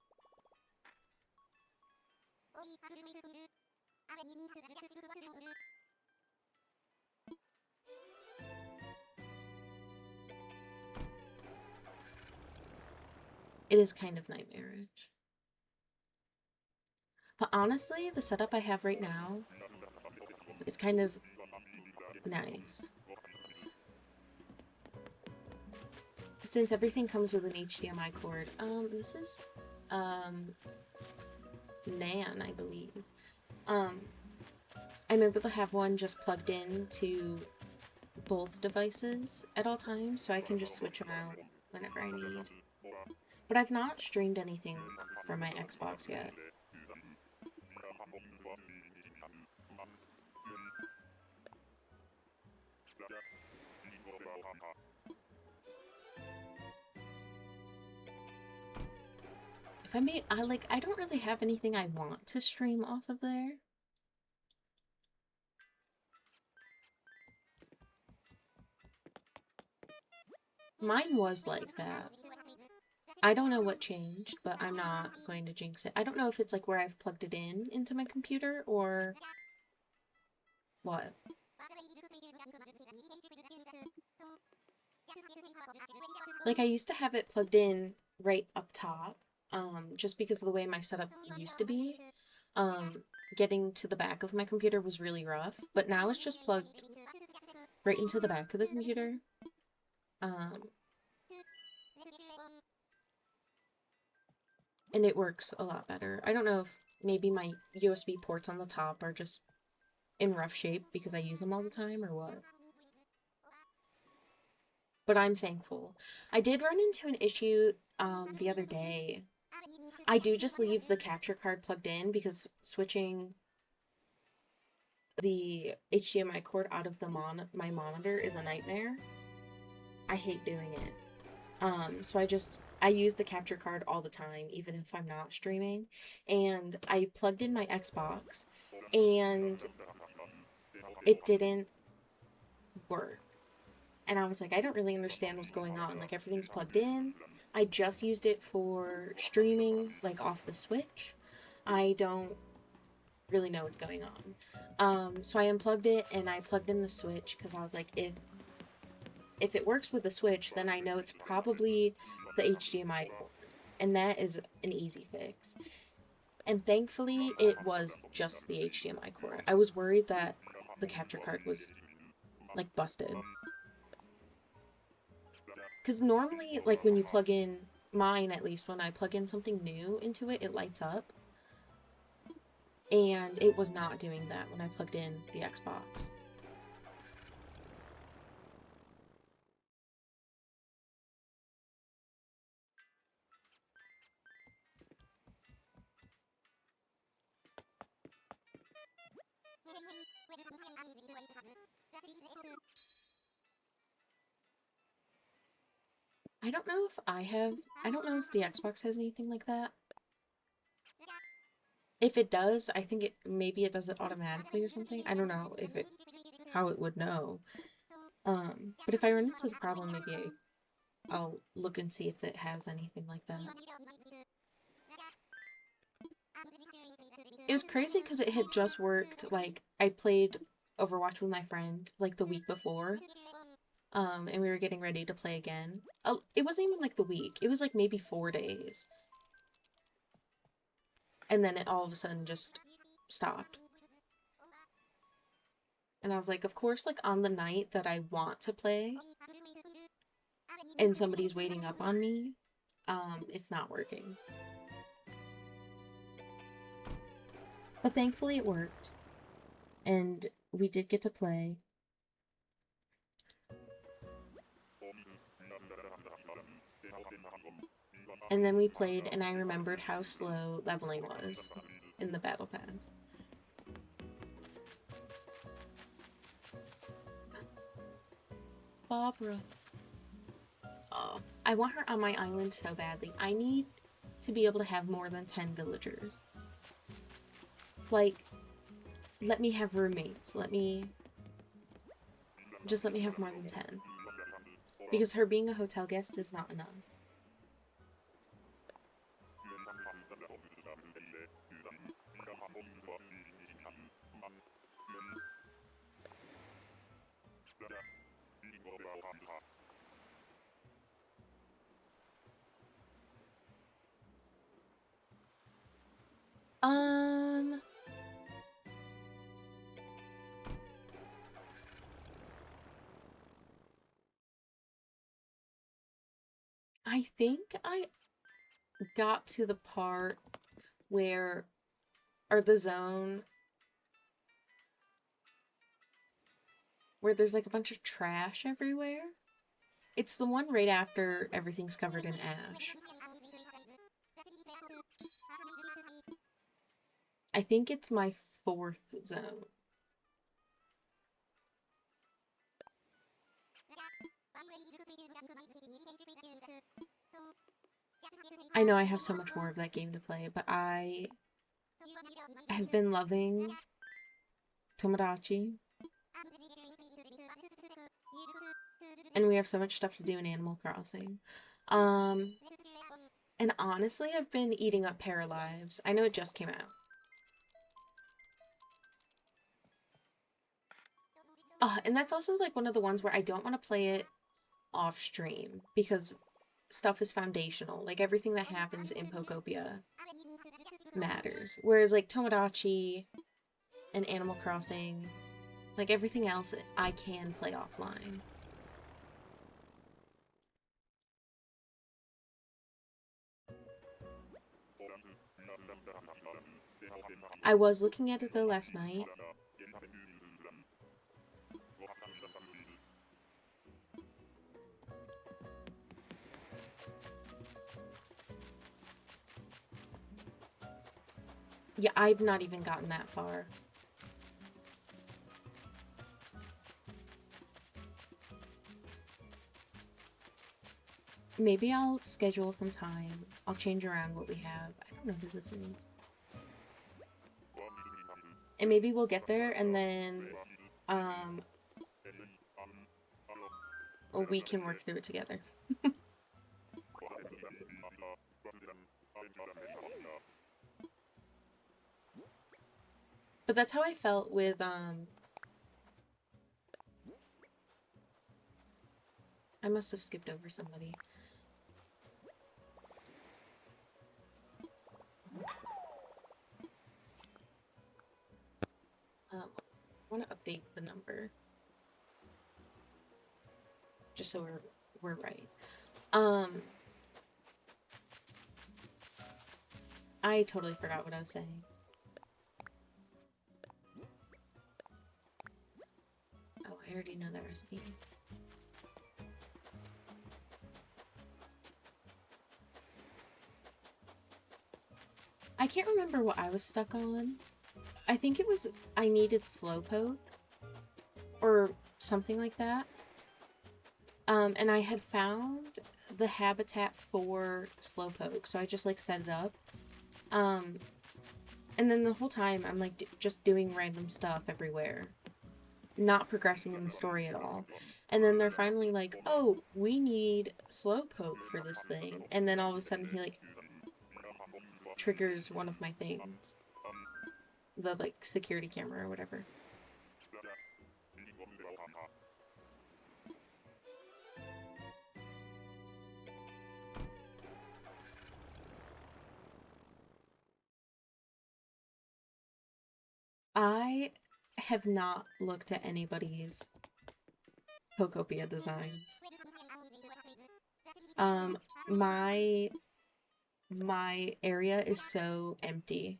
It is kind of nightmarish. But honestly, the setup I have right now is kind of nice. Since everything comes with an HDMI cord. This is, Nan, I believe. I'm able to have one just plugged in to both devices at all times, so I can just switch them out whenever I need. But I've not streamed anything from my Xbox yet. If I don't really have anything I want to stream off of there. Mine was like that. I don't know what changed, but I'm not going to jinx it. I don't know if it's like where I've plugged it in into my computer or what. Like I used to have it plugged in right up top just because of the way my setup used to be. Um, Getting to the back of my computer was really rough, but now it's just plugged right into the back of the computer. Um, and it works a lot better. I don't know if maybe my USB ports on the top are just in rough shape because I use them all the time or what. But I'm thankful. I did run into an issue the other day. I do just leave the capture card plugged in because switching the HDMI cord out of my monitor is a nightmare. I hate doing it. So I use the capture card all the time, even if I'm not streaming. And I plugged in my Xbox, and it didn't work. And I was like, I don't really understand what's going on. Like everything's plugged in. I just used it for streaming, like off the Switch. I don't really know what's going on. So I unplugged it and I plugged in the Switch because I was like, if it works with the Switch, then I know it's probably the HDMI cord, and that is an easy fix. And thankfully, it was just the HDMI cord. I was worried that the capture card was like busted. Because normally, like when you plug in mine, at least when I plug in something new into it, it lights up. And it was not doing that when I plugged in the Xbox. I don't know if I don't know if the Xbox has anything like that. If it does, I think maybe it does it automatically or something. I don't know how it would know. But if I run into the problem, maybe I'll look and see if it has anything like that. It was crazy because it had just worked. Like I played Overwatch with my friend like the week before, and we were getting ready to play again. It wasn't even like the week. It was like maybe 4 days, and then it all of a sudden just stopped. And I was like, of course, like on the night that I want to play, and somebody's waiting up on me, it's not working. But thankfully, it worked, and we did get to play. And then we played, and I remembered how slow leveling was in the battle pass. Barbara. Oh, I want her on my island so badly. I need to be able to have more than 10 villagers. Like, let me have roommates. Just let me have more than 10. Because her being a hotel guest is not enough. Um, I think I got to the part where, or the zone where there's like a bunch of trash everywhere. It's the one right after everything's covered in ash. I think it's my fourth zone. I know I have so much more of that game to play, but I have been loving Tomodachi, and we have so much stuff to do in Animal Crossing. Um, and honestly, I've been eating up Paralives. I know it just came out. And that's also like one of the ones where I don't want to play it off stream because stuff is foundational. Like everything that happens in Pokopia matters. Whereas like Tomodachi and Animal Crossing, like everything else I can play offline. I was looking at it though last night. Yeah, I've not even gotten that far. Maybe I'll schedule some time. I'll change around what we have. I don't know who this is. And maybe we'll get there and then we can work through it together. But that's how I felt with I must have skipped over somebody. I want to update the number just so we're right. I totally forgot what I was saying. Oh, I already know that recipe. I can't remember what I was stuck on. I think it was I needed Slowpoke or something like that. And I had found the habitat for Slowpoke, so I just like set it up. And then the whole time I'm like just doing random stuff everywhere, not progressing in the story at all. And then they're finally like, "Oh, we need Slowpoke for this thing," and then all of a sudden he like triggers one of my things, the like security camera or whatever. I have not looked at anybody's Pokopia designs. My area is so empty.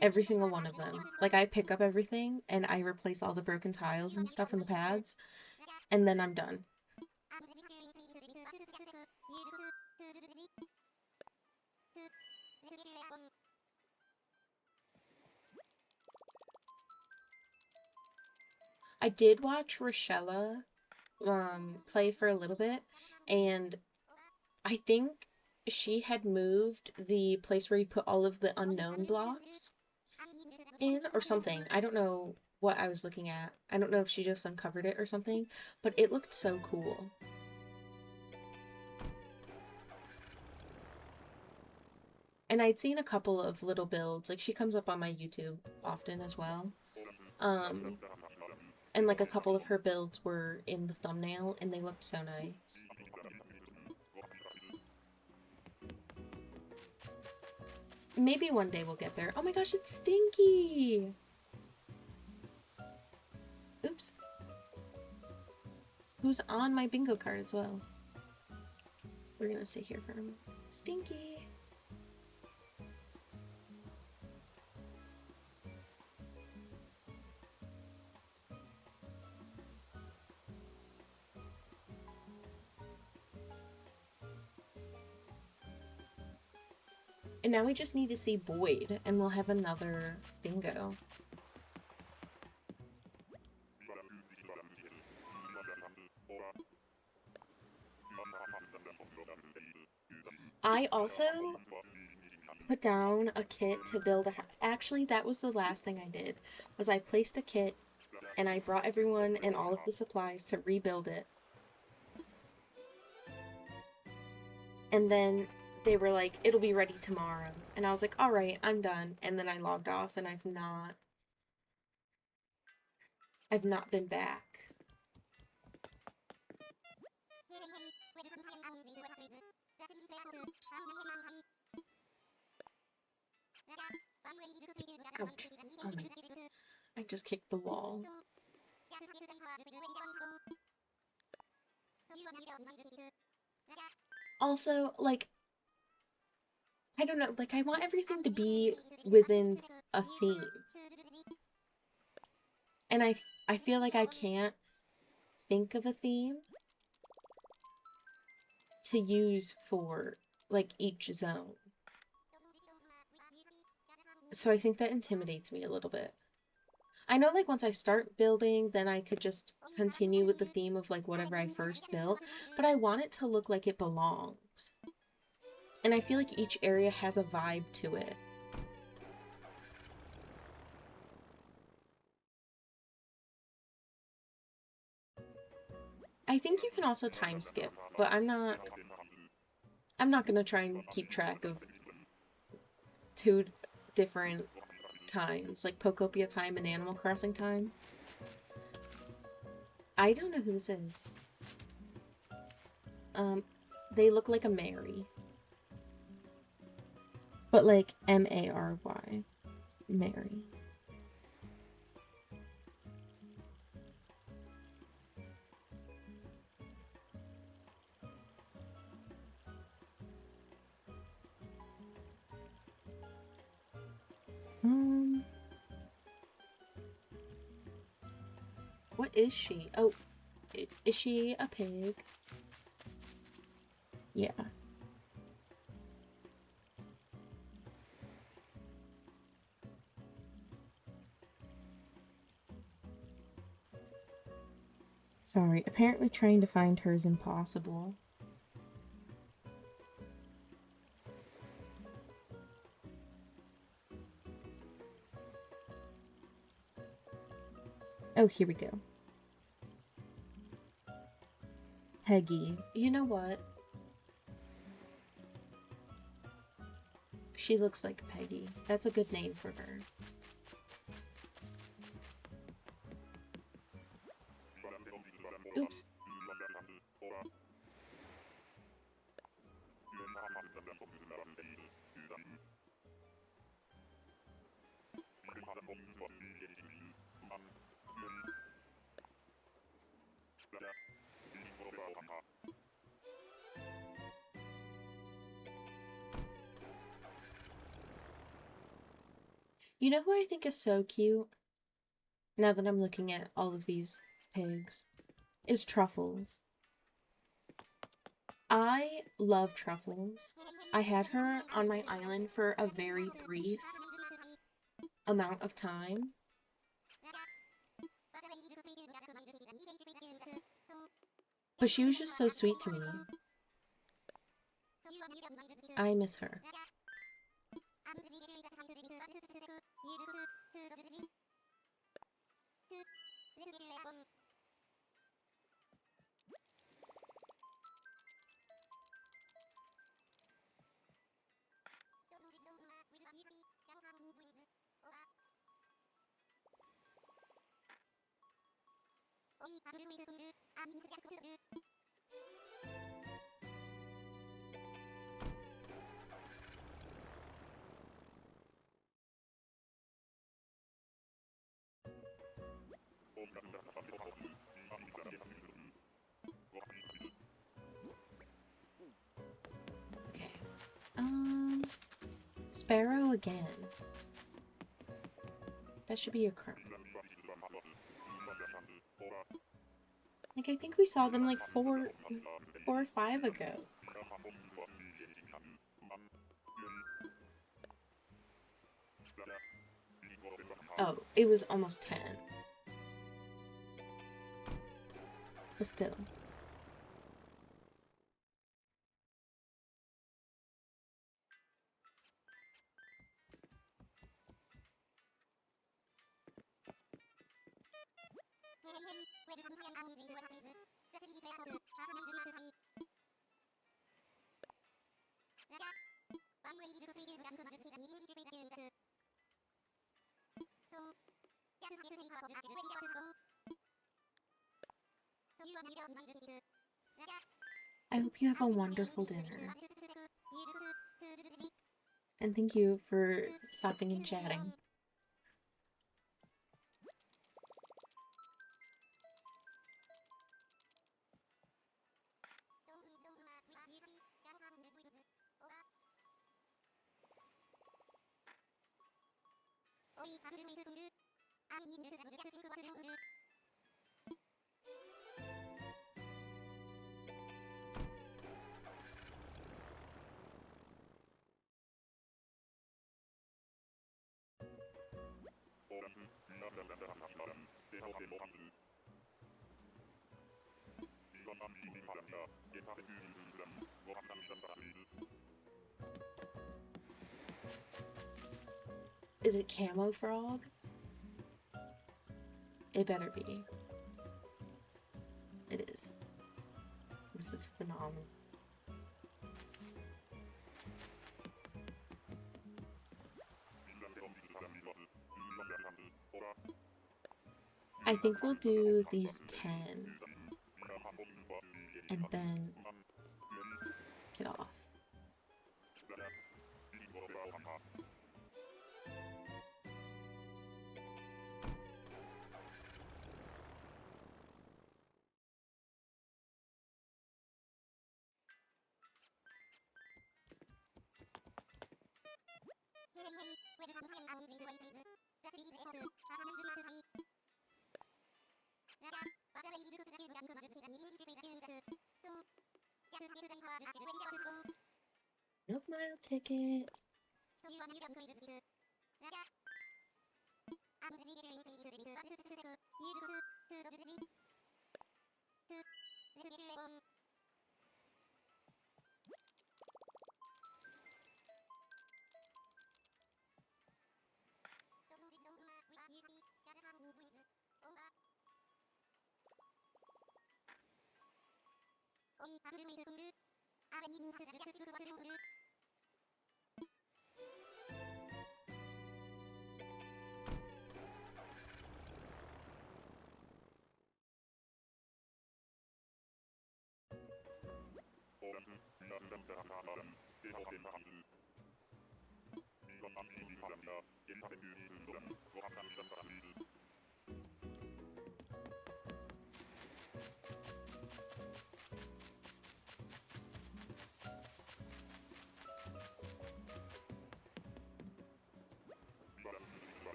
Every single one of them. Like I pick up everything and I replace all the broken tiles and stuff in the pads, and then I'm done. I did watch Rochella play for a little bit, and I think she had moved the place where you put all of the unknown blocks in or something. I don't know what I was looking at. I don't know if she just uncovered it or something, but it looked so cool. And I'd seen a couple of little builds. Like she comes up on my YouTube often as well. And like a couple of her builds were in the thumbnail and they looked so nice. Maybe one day we'll get there. Oh my gosh, it's Stinky! Oops. Who's on my bingo card as well? We're gonna sit here for a moment. Stinky! And now we just need to see Boyd, and we'll have another bingo. I also put down a kit to build a house. Actually, that was the last thing I did, was I placed a kit, and I brought everyone and all of the supplies to rebuild it. And then they were like, it'll be ready tomorrow. And I was like, all right, I'm done. And then I logged off and I've not been back. Ouch. Oh my. I just kicked the wall. Also, like, I don't know, like, I want everything to be within a theme. And I feel like I can't think of a theme to use for, like, each zone. So I think that intimidates me a little bit. I know, like, once I start building, then I could just continue with the theme of, like, whatever I first built, but I want it to look like it belongs. And I feel like each area has a vibe to it. I think you can also time skip, but I'm not gonna try and keep track of two different times, like Pokopia time and Animal Crossing time. I don't know who this is. They look like a Mary. But like Mary. Mary. What is she? Oh, is she a pig? Yeah. Sorry, apparently trying to find her is impossible. Oh, here we go. Peggy. You know what? She looks like Peggy. That's a good name for her. Oops. You know who I think is so cute? Now that I'm looking at all of these pigs, is Truffles. I love Truffles. I had her on my island for a very brief amount of time. But she was just so sweet to me. I miss her. Okay. Sparrow again. That should be a crown. Like, I think we saw them like four or five ago. Oh, it was almost 10. But still. I hope you have a wonderful dinner. And thank you for stopping and chatting. Is it camo frog? It better be. It is. This is phenomenal. I think we'll do these 10 and then get off. Milk mile ticket.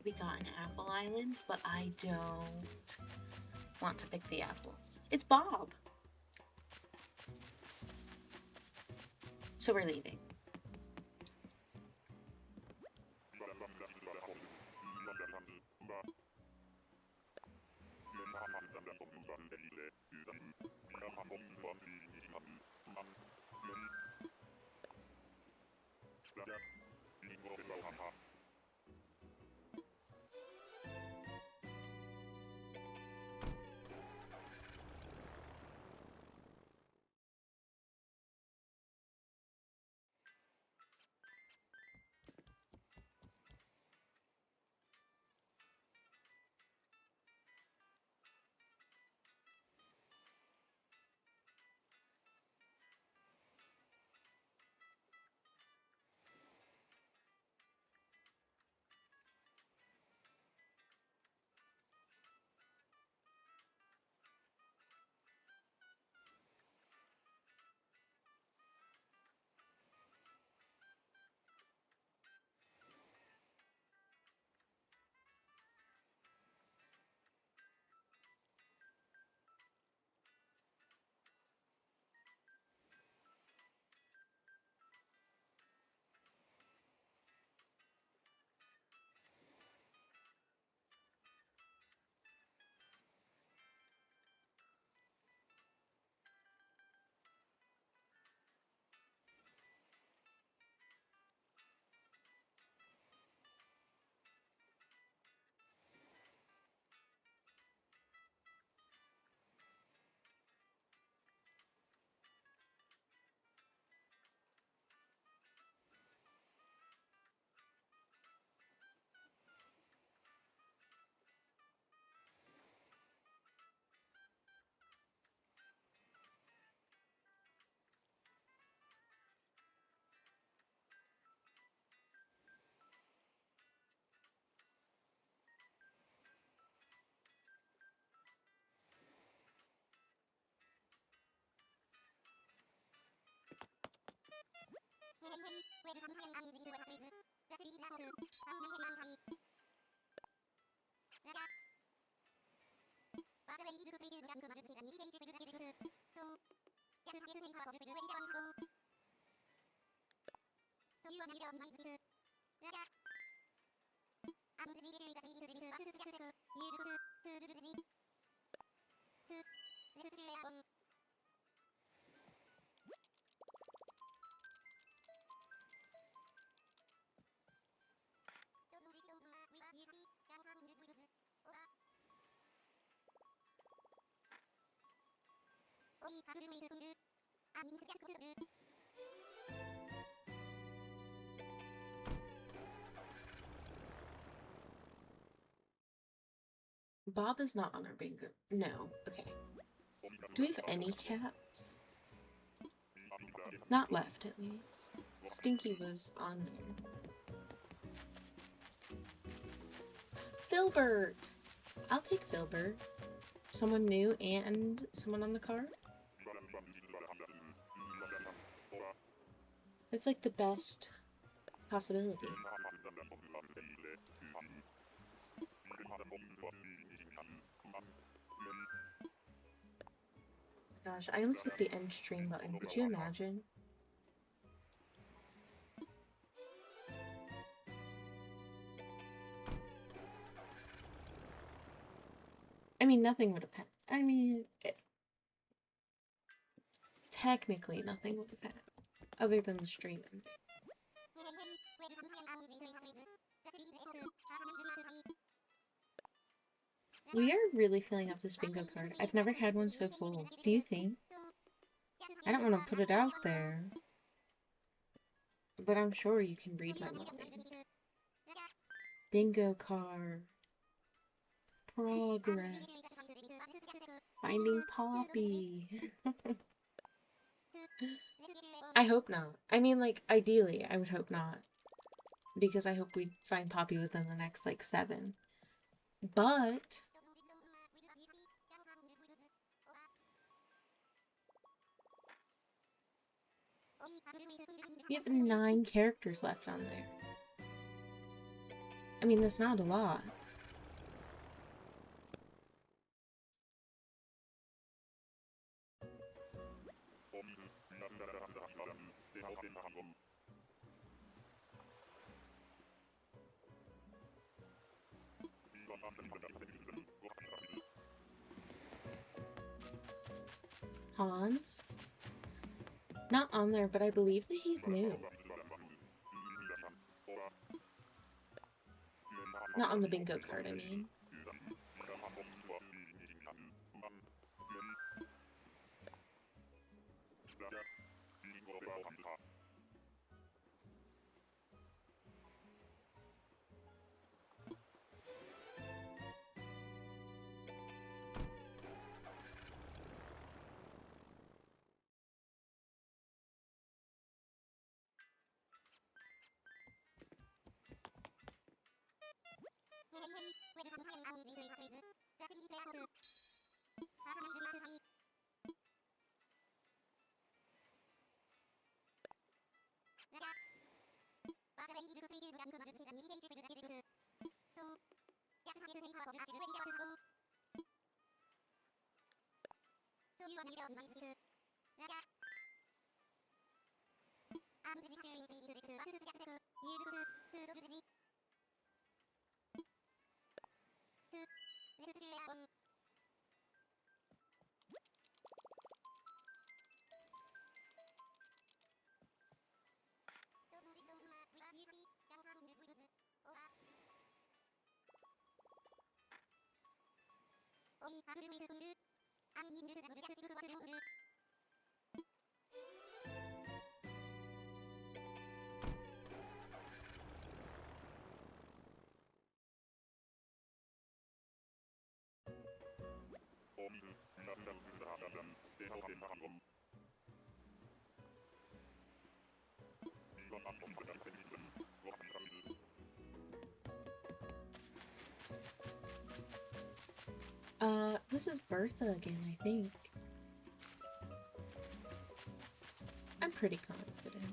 we got an apple island, but I don't want to pick the apples. It's Bob. So we're leaving. Bob is not on our bingo. No. Okay. Do we have any cats? Not left, at least. Stinky was on there. Filbert! I'll take Filbert. Someone new and someone on the card? It's like the best possibility. Gosh, I almost hit the end stream button. Could you imagine? I mean, nothing would have happened. I mean, technically nothing would have happened. Other than the streaming. We are really filling up this bingo card. I've never had one so full. Do you think? I don't want to put it out there. But I'm sure you can read my mind. Bingo card. Progress. Finding Poppy. I hope not. I mean, like, ideally, I would hope not. Because I hope we find Poppy within the next, like, 7. But... we have 9 characters left on there. I mean, that's not a lot. Hans? Not on there, but I believe that he's new. Not on the bingo card, I mean. This is Bertha again, I think. I'm pretty confident.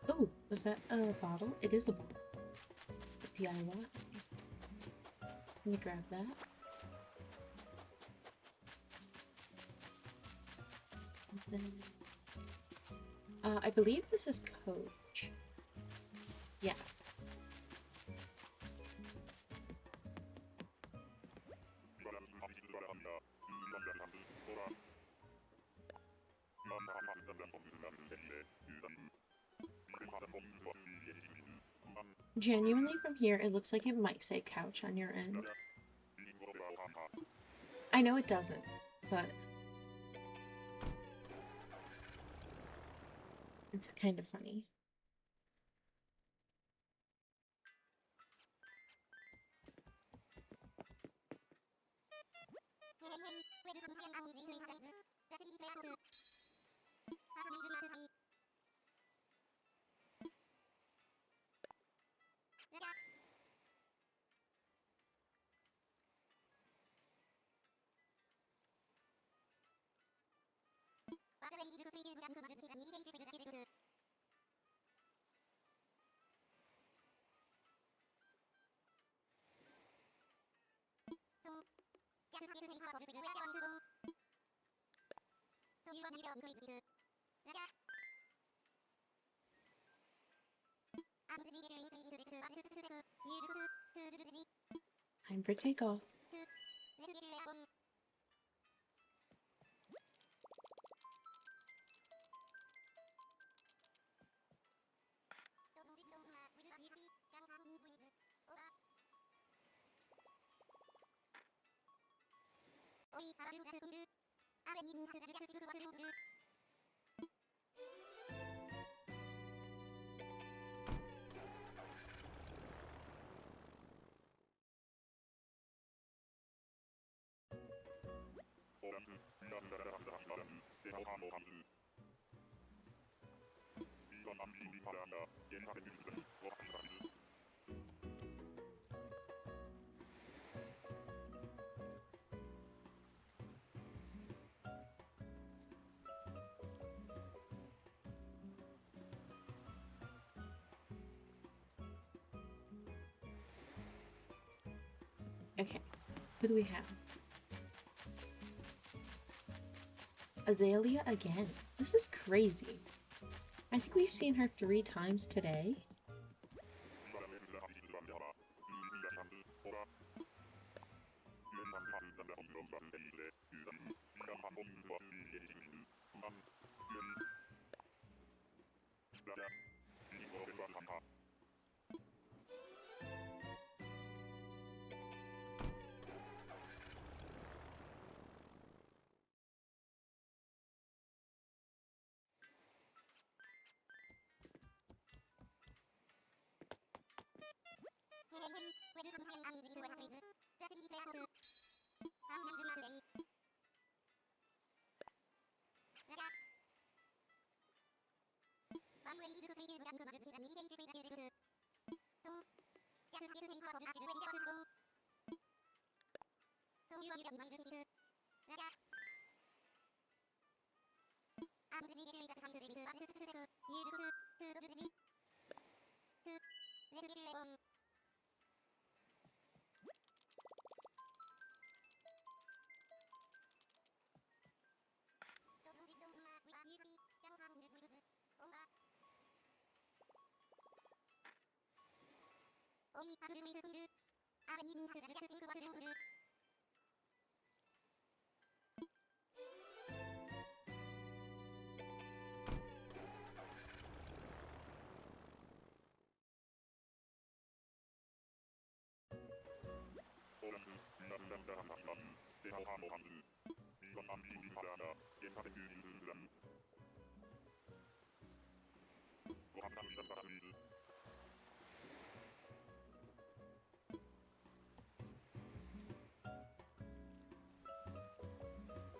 Oh, was that a bottle? It is a bottle. The DIY. Let me grab that. And then, I believe this is Coach. Yeah. Genuinely, from here, it looks like it might say couch on your end. I know it doesn't, but it's kind of funny. Time for takeoff. Okay, who do we have? Azalea again. This is crazy. I think we've seen her 3 times today.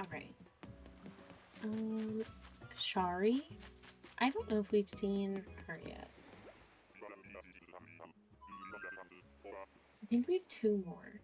Alright. Shari? I don't know if we've seen her yet. I think we have 2 more.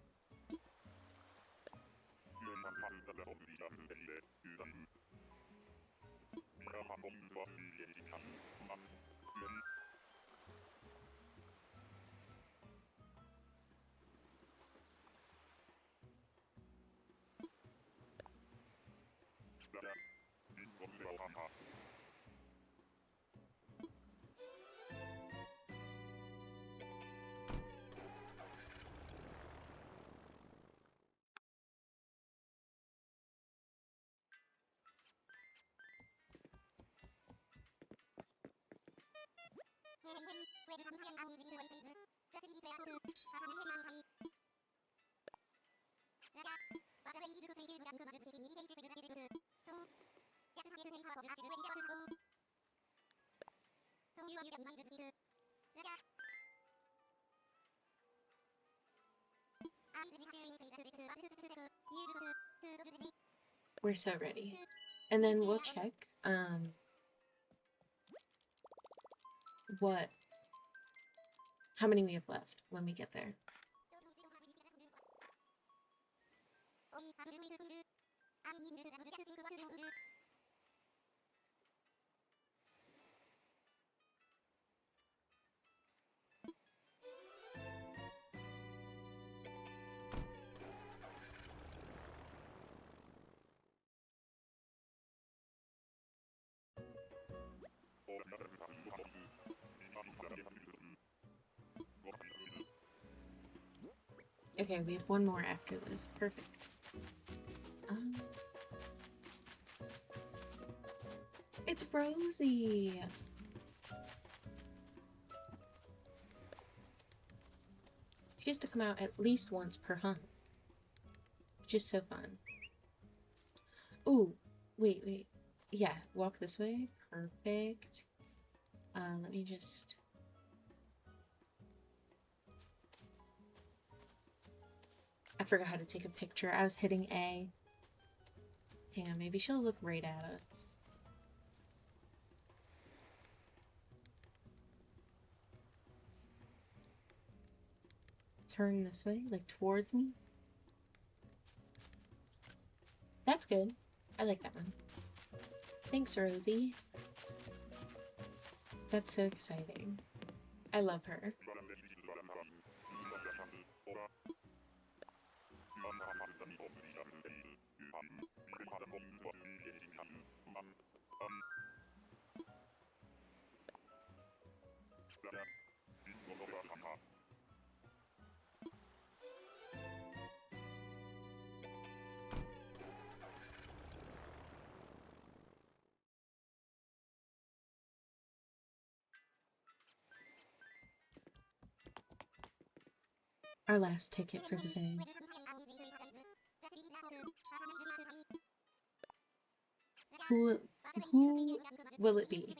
We're so ready. And then we'll check what how many we have left when we get there. Okay, we have one more after this. Perfect. It's Rosie. She has to come out at least once per hunt. Just so fun. Ooh, wait. Yeah, walk this way. Perfect. Let me just... I forgot how to take a picture. I was hitting A. Hang on, maybe she'll look right at us. Turn this way, like towards me. That's good. I like that one. Thanks, Rosie. That's so exciting. I love her. Our last ticket for the day. Who will it be?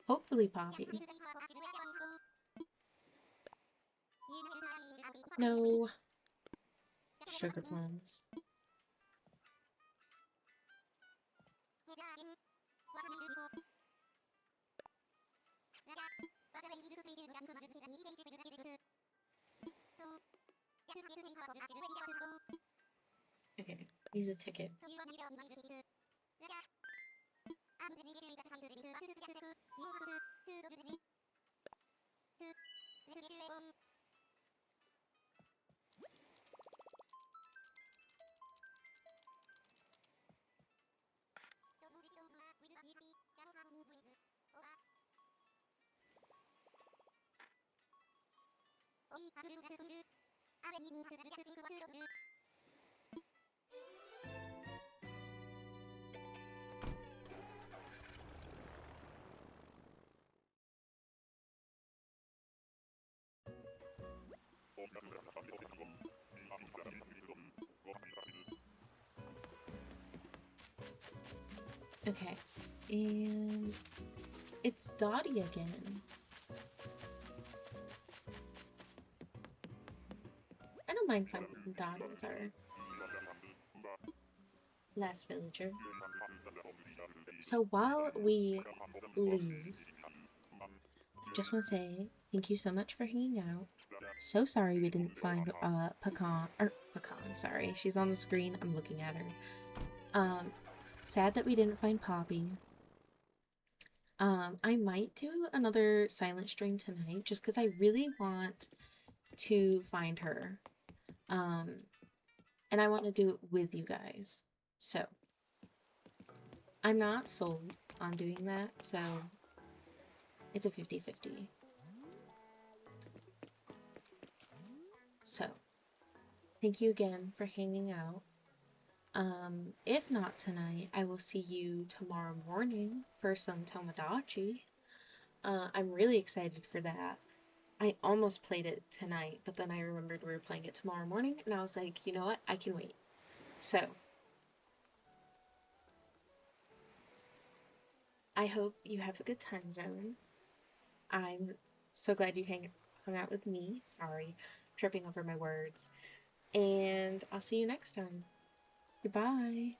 Hopefully Poppy. No. Sugar plums. Okay, use a ticket. Okay, and it's Dottie again. I don't mind finding Dottie as our last villager. So while we leave, I just want to say thank you so much for hanging out. So sorry we didn't find Pecan, sorry. She's on the screen, I'm looking at her. Sad that we didn't find Poppy. I might do another silent stream tonight just because I really want to find her. And I want to do it with you guys. So, I'm not sold on doing that, so it's a 50-50. So, thank you again for hanging out. If not tonight, I will see you tomorrow morning for some Tomodachi. I'm really excited for that. I almost played it tonight, but then I remembered we were playing it tomorrow morning, and I was like, you know what? I can wait. So, I hope you have a good time zone. I'm so glad you hung out with me. Sorry, tripping over my words. And I'll see you next time. Goodbye.